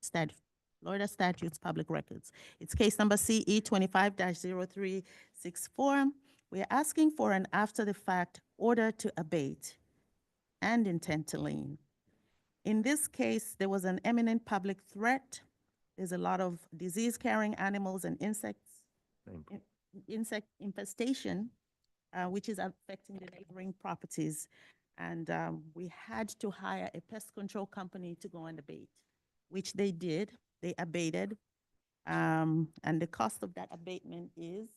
statutes, public records. It's case number CE 25-0364. We're asking for an after-the-fact order to abate and intent to lien. In this case, there was an imminent public threat. There's a lot of disease-carrying animals and insect infestation, which is affecting the neighboring properties. And we had to hire a pest control company to go and abate, which they did. They abated. And the cost of that abatement is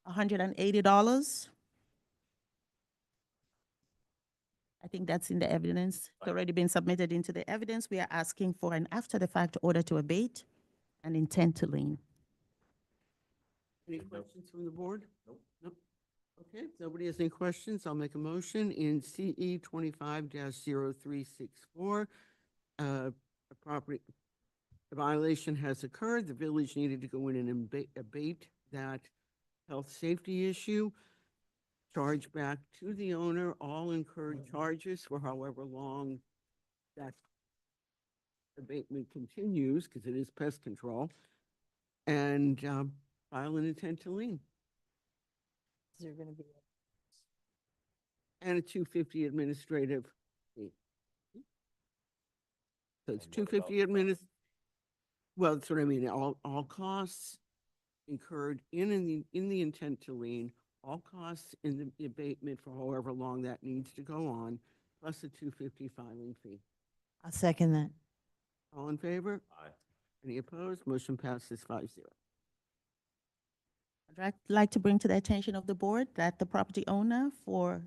$180. I think that's in the evidence. It's already been submitted into the evidence. We are asking for an after-the-fact order to abate and intent to lien. Any questions from the board? Nope. Okay, if nobody has any questions, I'll make a motion in CE 25-0364. A violation has occurred. The village needed to go in and abate that health safety issue. Charge back to the owner all incurred charges for however long that abatement continues, because it is pest control, and file an intent to lien. Is there gonna be? And a $250 administrative fee. So it's And what about $250 well, that's what I mean, all costs incurred in the intent to lien, all costs in the abatement for however long that needs to go on, plus a $250 filing fee. I'll second that. All in favor? Aye. Any opposed? Motion passes 5-0. I'd like to bring to the attention of the board that the property owner for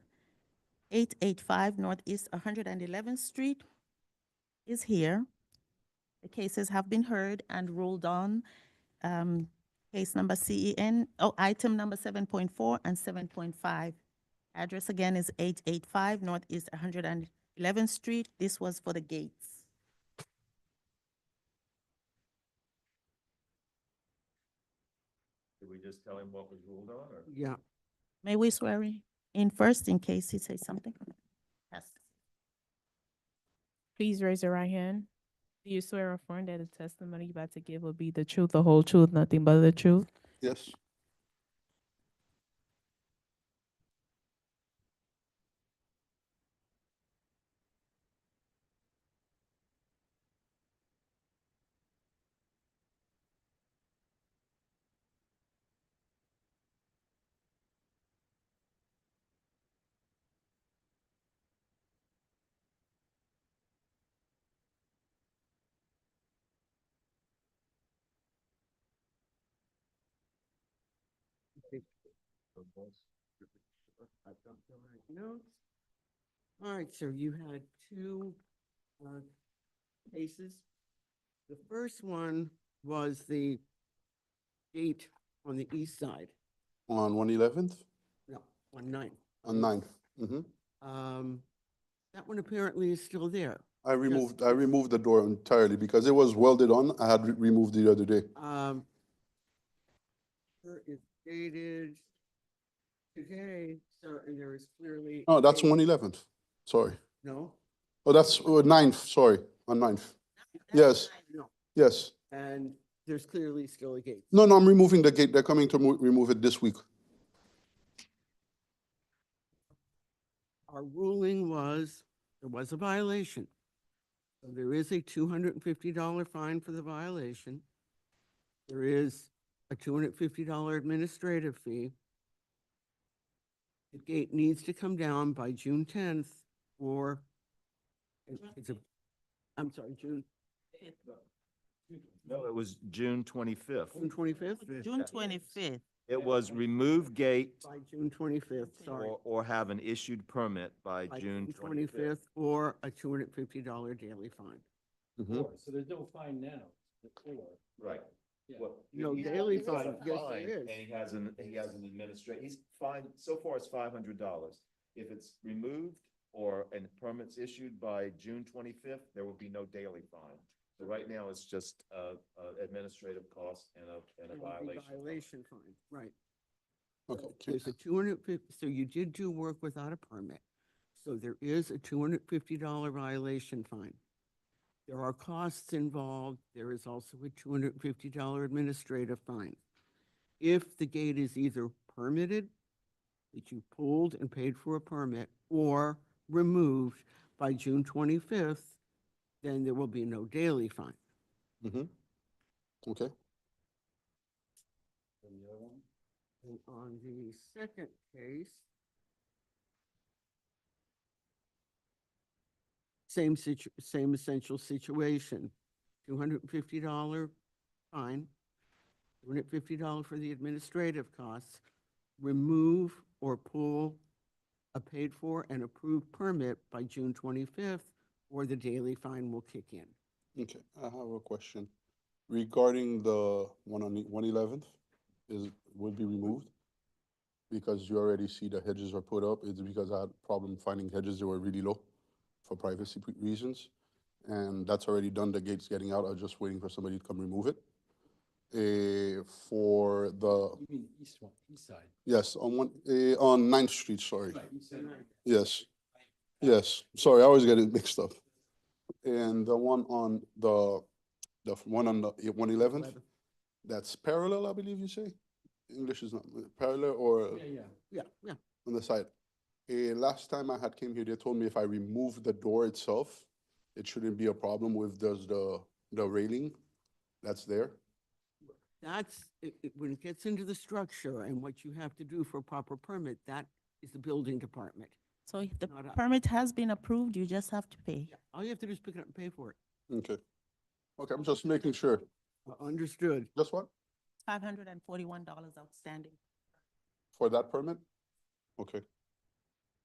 885 Northeast 111th Street is here. The cases have been heard and ruled on. Case number item number 7.4 and 7.5. Address again is 885 Northeast 111th Street. This was for the gates. Did we just tell him what was ruled on, or? Yeah. May we swear in first in case he says something? Yes. Please raise your right hand. Do you swear or affirm that the testimony you're about to give will be the truth, the whole truth, nothing but the truth? Yes. Notes. All right, so you had two cases. The first one was the gate on the east side, On 111th, no, on 9th. on 9th. That one apparently is still there. I removed the door entirely because it was welded on. I had removed the other day. Here is dated today, so, and there is clearly. Oh, that's a- 111th. Sorry. No? Oh, that's 9th, sorry, on 9th. Yes, No, yes. and there's clearly still a gate. No, I'm removing the gate. They're coming to remove it this week. Our ruling was, there was a violation. So there is a $250 fine for the violation. There is a $250 administrative fee. The gate needs to come down by June 10th, or it's I'm sorry, June, No, it was June 25th. June 25th? June 25th. It was remove gate By June 25th, sorry. or have an issued permit by By June 25th. Or a $250 daily fine. So there's no fine now. Right. Yeah. Well, No he- daily he's got a fine. Yes, there fine, is. And he has an administrative, he's fined, so far it's $500. If it's removed or, and permits issued by June 25th, there will be no daily fine. So right now, it's just, administrative cost and a And the violation. Violation fine, right. Okay, There's a 250, so you did do work without a permit. So there is a $250 violation fine. There are costs involved. There is also a $250 administrative fine. If the gate is either permitted, that you pulled and paid for a permit, or removed by June 25th, then there will be no daily fine. okay. And on the second case, same essential situation, $250 fine, $250 for the administrative costs, remove or pull a paid-for and approved permit by June 25th, or the daily fine will kick in. Okay, I have a question regarding the one on 111th will be removed because you already see the hedges are put up. It's because I had problem finding hedges that were really low for privacy reasons. And that's already done. The gate's getting out. I was just waiting for somebody to come remove it. For the, You mean east one, east side? yes, on 9th Street, sorry. Right, you said. Yes, yes, sorry, I always get it mixed up. And the one on the one on the 111th, that's parallel, I believe you say? English is not parallel or Yeah. on the side. Last time I had came here, they told me if I remove the door itself, it shouldn't be a problem with the railing that's there. That's, when it gets into the structure and what you have to do for a proper permit, that is the building department. So if the Not us. permit has been approved, you just have to pay. All you have to do is pick it up and pay for it. Okay. Okay, I'm just making sure. Understood. Just what? $541 outstanding. For that permit? Okay.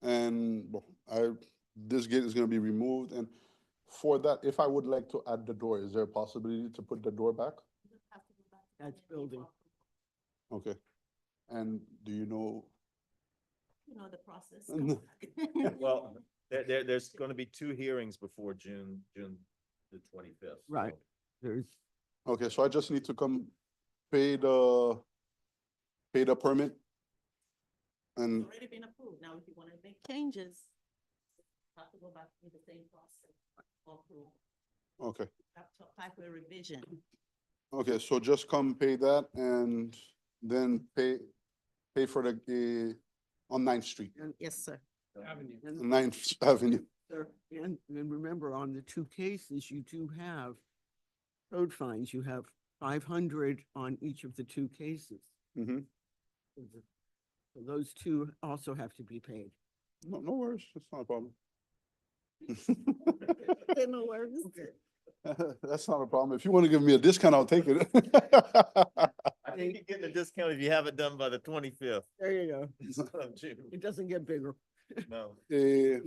And well, this gate is gonna be removed, and for that, if I would like to add the door, is there a possibility to put the door back? That's building. Okay. And do you know? You know the process. Well, there's gonna be two hearings before June the 25th. Right. so- There's, Okay, so I just need to come pay the permit? And, Already been approved. Now, if you want to make changes, have to go back through the same process. for approval. okay, Have to apply for a revision. okay, so just come pay that and then pay for the, on 9th Street, Yes, sir. Avenue. 9th Avenue. Sir, and remember, on the two cases, you do have code fines. You have 500 on each of the two cases. Mm-hmm. So those two also have to be paid. No worries, that's not a problem. No worries. That's not a problem. If you want to give me a discount, I'll take it. I think you're getting a discount if you have it done by the 25th There you go. of June. It doesn't get bigger. No, Sir.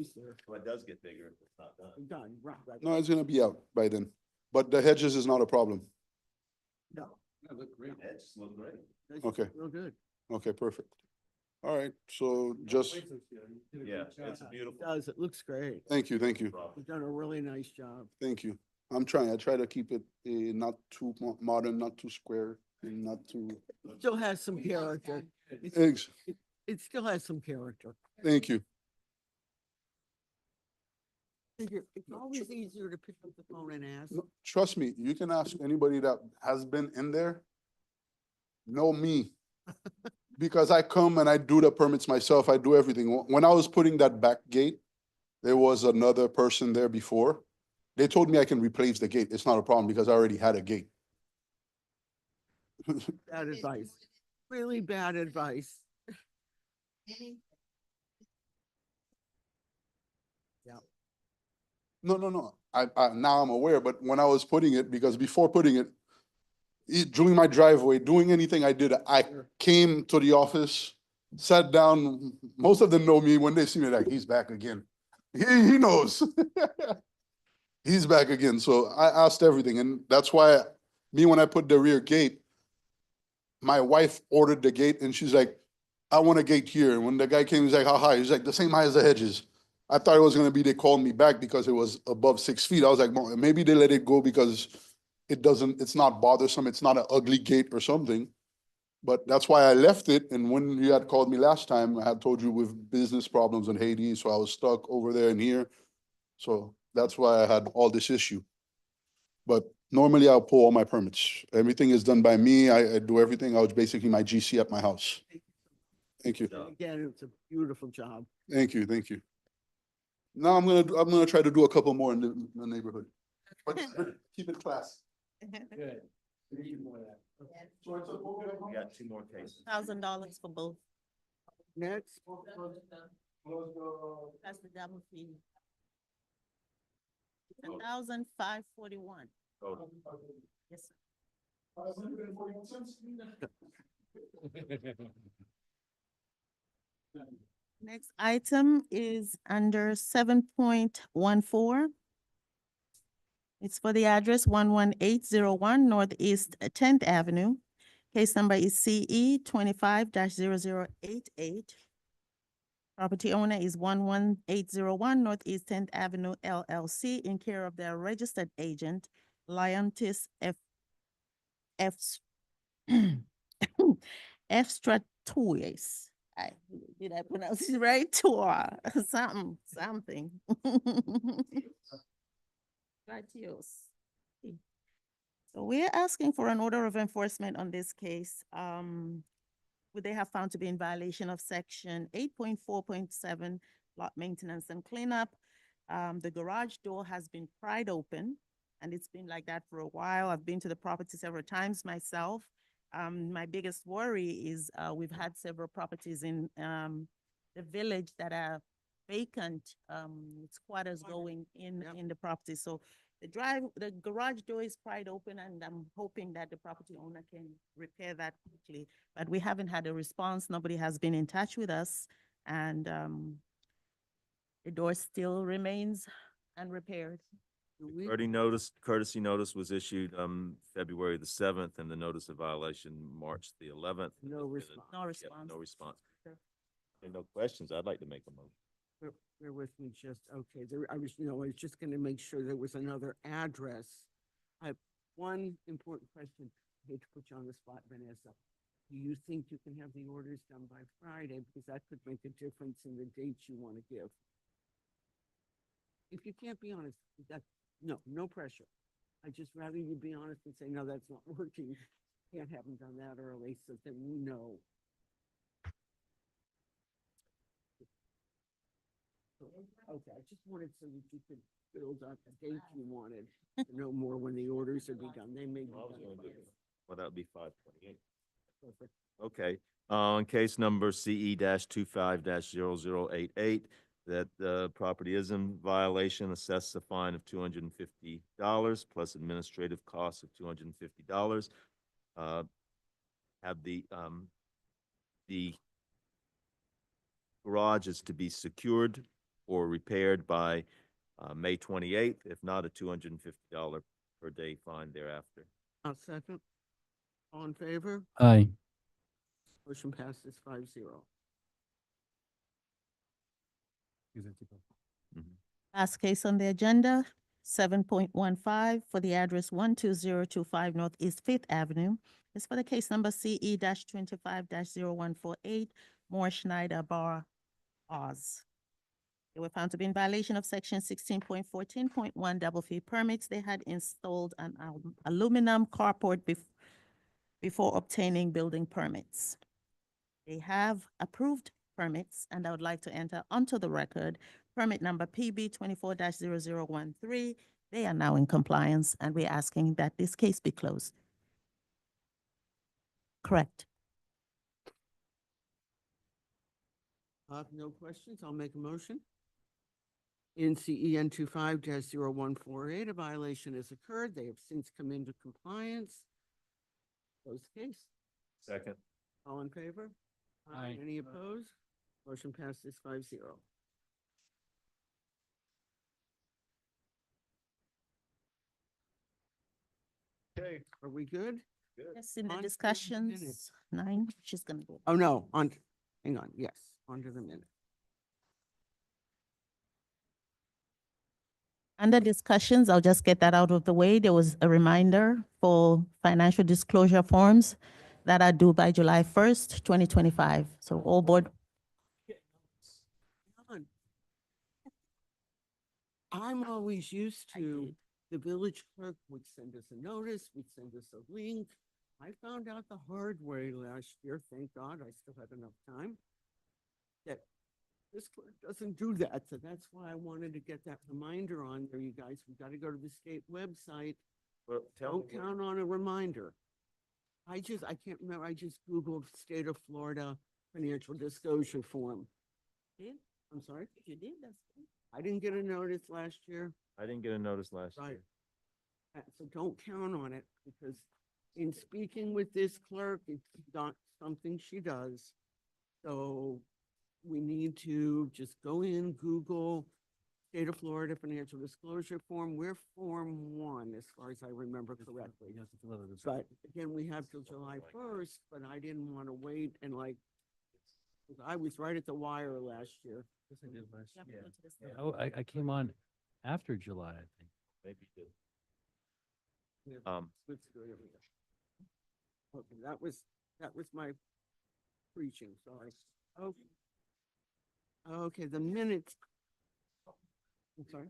well, it does get bigger if it's not done. Done, right. No, it's gonna be out by then, but the hedges is not a problem. No. That looked great. It just looked great. that's Okay. Real good. Okay, perfect. All right, so just, Yeah, it's It beautiful. does, it looks great. thank you. You've done a really nice job. Thank you. I'm trying, I try to keep it not too modern, not too square, and not too, Still has some character. eggs. It still has some character. Thank you. It's always easier to pick up the phone and ask. No, trust me, you can ask anybody that has been in there. Know me. Because I come and I do the permits myself, I do everything. When I was putting that back gate, there was another person there before. They told me I can replace the gate. It's not a problem because I already had a gate. Bad advice. Really bad advice. No. now I'm aware, but when I was putting it, because before putting it, doing my driveway, doing anything I did, I came to the office, sat down. Most of them know me. When they see me, like, he's back again. He knows. He's back again. So I asked everything. And that's why when I put the rear gate, my wife ordered the gate and she's like, I want a gate here. And when the guy came, he's like, how high? He's like, the same height as the hedges. I thought it was gonna be, they called me back because it was above 6 feet. I was like, "Well, maybe they let it go because it's not bothersome. It's not an ugly gate or something. But that's why I left it. And when you had called me last time, I had told you with business problems in Haiti, so I was stuck over there and here. So that's why I had all this issue. But normally I'll pull all my permits. Everything is done by me. I do everything. I was basically my GC at my house. Thank you. Again, it's a beautiful job. Thank you. Thank you. Now I'm gonna try to do a couple more in the neighborhood. But keep it classy. Good. We got 2 more cases. $1,000 for both. Next, That's the double fee. 1,541. Total. Yes, sir. Next item is under 7.14. It's for the address 11801 Northeast 10th Avenue. Case number is CE 25-0088. Property owner is 11801 Northeast 10th Avenue LLC in care of their registered agent, Leontis F. Stratuis. Did I pronounce it right? Tua, something. Stratios. So we're asking for an order of enforcement on this case. Would they have found to be in violation of section 8.4.7 lot maintenance and cleanup? The garage door has been pried open and it's been like that for a while. I've been to the property several times myself. My biggest worry is we've had several properties in the village that are vacant, squatters going in the property. So the garage door is pried open and I'm hoping that the property owner can repair that quickly. But we haven't had a response. Nobody has been in touch with us and the door still remains unrepaired. Courtesy notice was issued, February the 7th, and the notice of violation, March the 11th. No response. No Yeah, response. no response. Sure. And no questions, I'd like to make a motion. Bear with me just, okay, I was just gonna make sure there was another address. I have one important question. I hate to put you on the spot, Vanessa. Do you think you can have the orders done by Friday? Because that could make a difference in the dates you want to give. If you can't be honest, no pressure. I'd just rather you be honest and say, no, that's not working. Can't have them done that early, so then we know. Okay, I just wanted so that you could build up the date you wanted, to know more when the orders would be done. They may be Well, I was done gonna do Friday. it. Well, that would be 5/28. Perfect. Okay, on case number CE-25-0088, that the property is in violation, assess a fine of $250 plus administrative costs of $250. Have the garage is to be secured or repaired by May 28th, if not a $250 per day fine thereafter. I'll second. All in favor? Aye. Motion passes 5-0. Last case on the agenda, 7.15 for the address 12025 Northeast Fifth Avenue. It's for the case number CE 25-0148, Moore Schneider Bar Oz. They were found to be in violation of section 16.14.1 double fee permits. They had installed an aluminum carport before obtaining building permits. They have approved permits, and I would like to enter onto the record permit number PB 24-0013. They are now in compliance, and we're asking that this case be closed. Correct. No questions? I'll make a motion. In CEN 25-0148, a violation has occurred. They have since come into compliance. Close the case. Second. All in favor? Aye. Any opposed? Motion passes 5-0. Okay. Are we good? Yes, in the On to the discussions, minutes. 9, she's gonna go. Oh, no, hang on, yes, on to the minute. Under discussions, I'll just get that out of the way. There was a reminder for financial disclosure forms that are due by July 1st, 2025. So all board, Come on. I'm always used to, the village clerk would send us a notice, would send us a link. I found out the hard way last year, thank God, I still had enough time. That this clerk doesn't do that, so that's why I wanted to get that reminder on there, you guys. We gotta go to the state website. Well, Don't count on a reminder. I can't remember, I just Googled state of Florida financial disclosure form. I'm sorry? you did, that's good. I didn't get a notice last year. I didn't get a notice last Right. year. So don't count on it, because in speaking with this clerk, it's not something she does. So we need to just go in, Google State of Florida Financial Disclosure Form. We're Form 1, as far as I remember correctly. But again, we have till July 1st, but I didn't want to wait and 'cause I was right at the wire last year. Yes, I did last year. Oh, I came on after July, I think. Maybe you did. Let's do it every day. Okay, that was my preaching, sorry. Okay. Okay, the minutes. I'm sorry.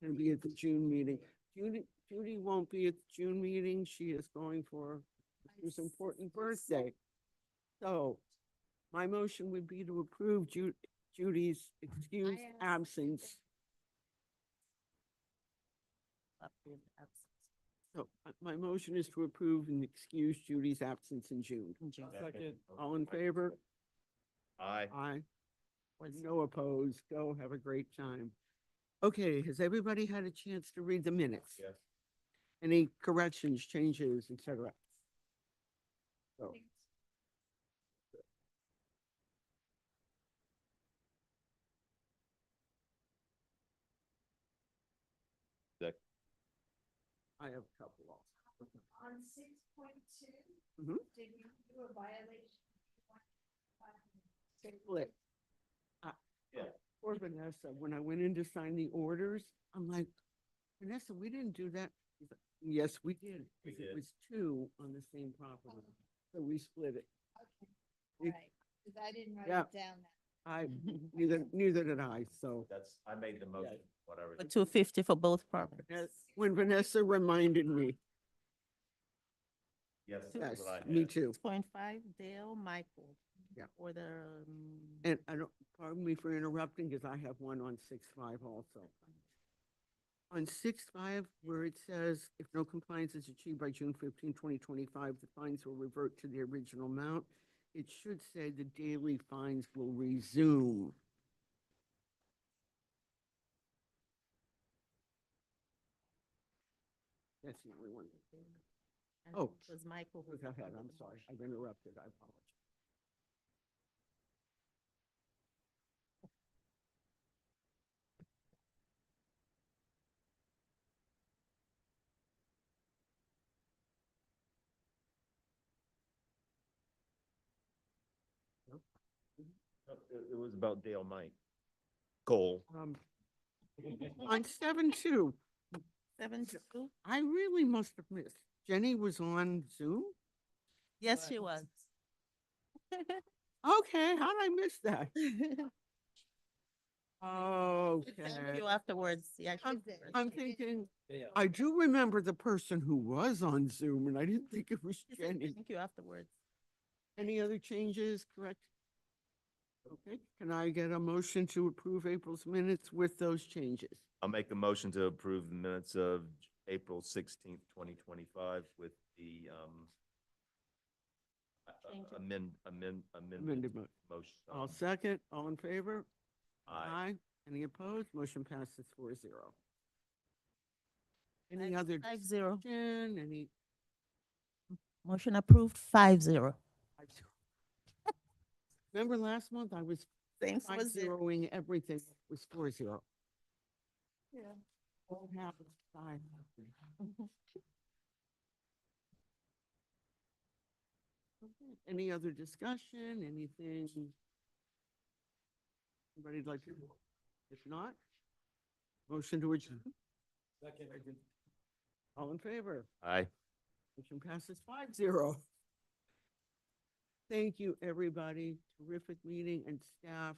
Gonna be at the June meeting. Judy won't be at the June meeting. She is going for this important birthday. So my motion would be to approve Judy's excused absence. So my motion is to approve and excuse Judy's absence in June. All in favor? Aye. Aye. No opposed. Go have a great time. Okay, has everybody had a chance to read the minutes? Yes. Any corrections, changes, etc.? So. I have a couple also. On 6.2, Mhm. did you do a violation? Split. Yeah. Or Vanessa, when I went in to sign the orders, I'm like, Vanessa, we didn't do that. She's like, yes, we did, We because it did. was 2 on the same property. So we split it. Okay, We- all right, because I didn't write Yeah. it down. I, neither did I, so. I made the motion, whatever. For 250 for both properties. When Vanessa reminded me, Yes. yes, that's what I me had. too. 6.5, Dale Michael. Yeah. Or the, And I don't, pardon me for interrupting, because I have one on 6.5 also. On 6.5, where it says, if no compliance is achieved by June 15, 2025, the fines will revert to the original amount. It should say the daily fines will resume. That's the only one. and Oh. it was Michael. who Go ahead, seconded I'm the sorry, motion. I've interrupted, I apologize. It was about Dale Mike. Goal. On 7.2, 7.2? I really must have missed. Jenny was on Zoom? Yes, she was. Okay, how did I miss that? Thank Okay. you afterwards. Yeah, I'm thinking, I do remember the person who was on Zoom, and I didn't think it was she said Jenny. thank you afterwards. Any other changes, correct? Okay, can I get a motion to approve April's minutes with those changes? I'll make a motion to approve the minutes of April 16th, 2025 with the Thank you. amendment Amended mo- motion. All second, all in favor? Aye. Any opposed? Motion passes 4-0. Any other 5-0. discussion? Any? Motion approved, 5-0. 5-0. Remember last month I was Same five zeroing everything. It was 4-0. Yeah. All happens. Fine. Okay, any other discussion, anything? Anybody like to? If not, motion to adjourn. All in favor? Aye. Motion passes 5-0. Thank you, everybody. Terrific meeting and staff.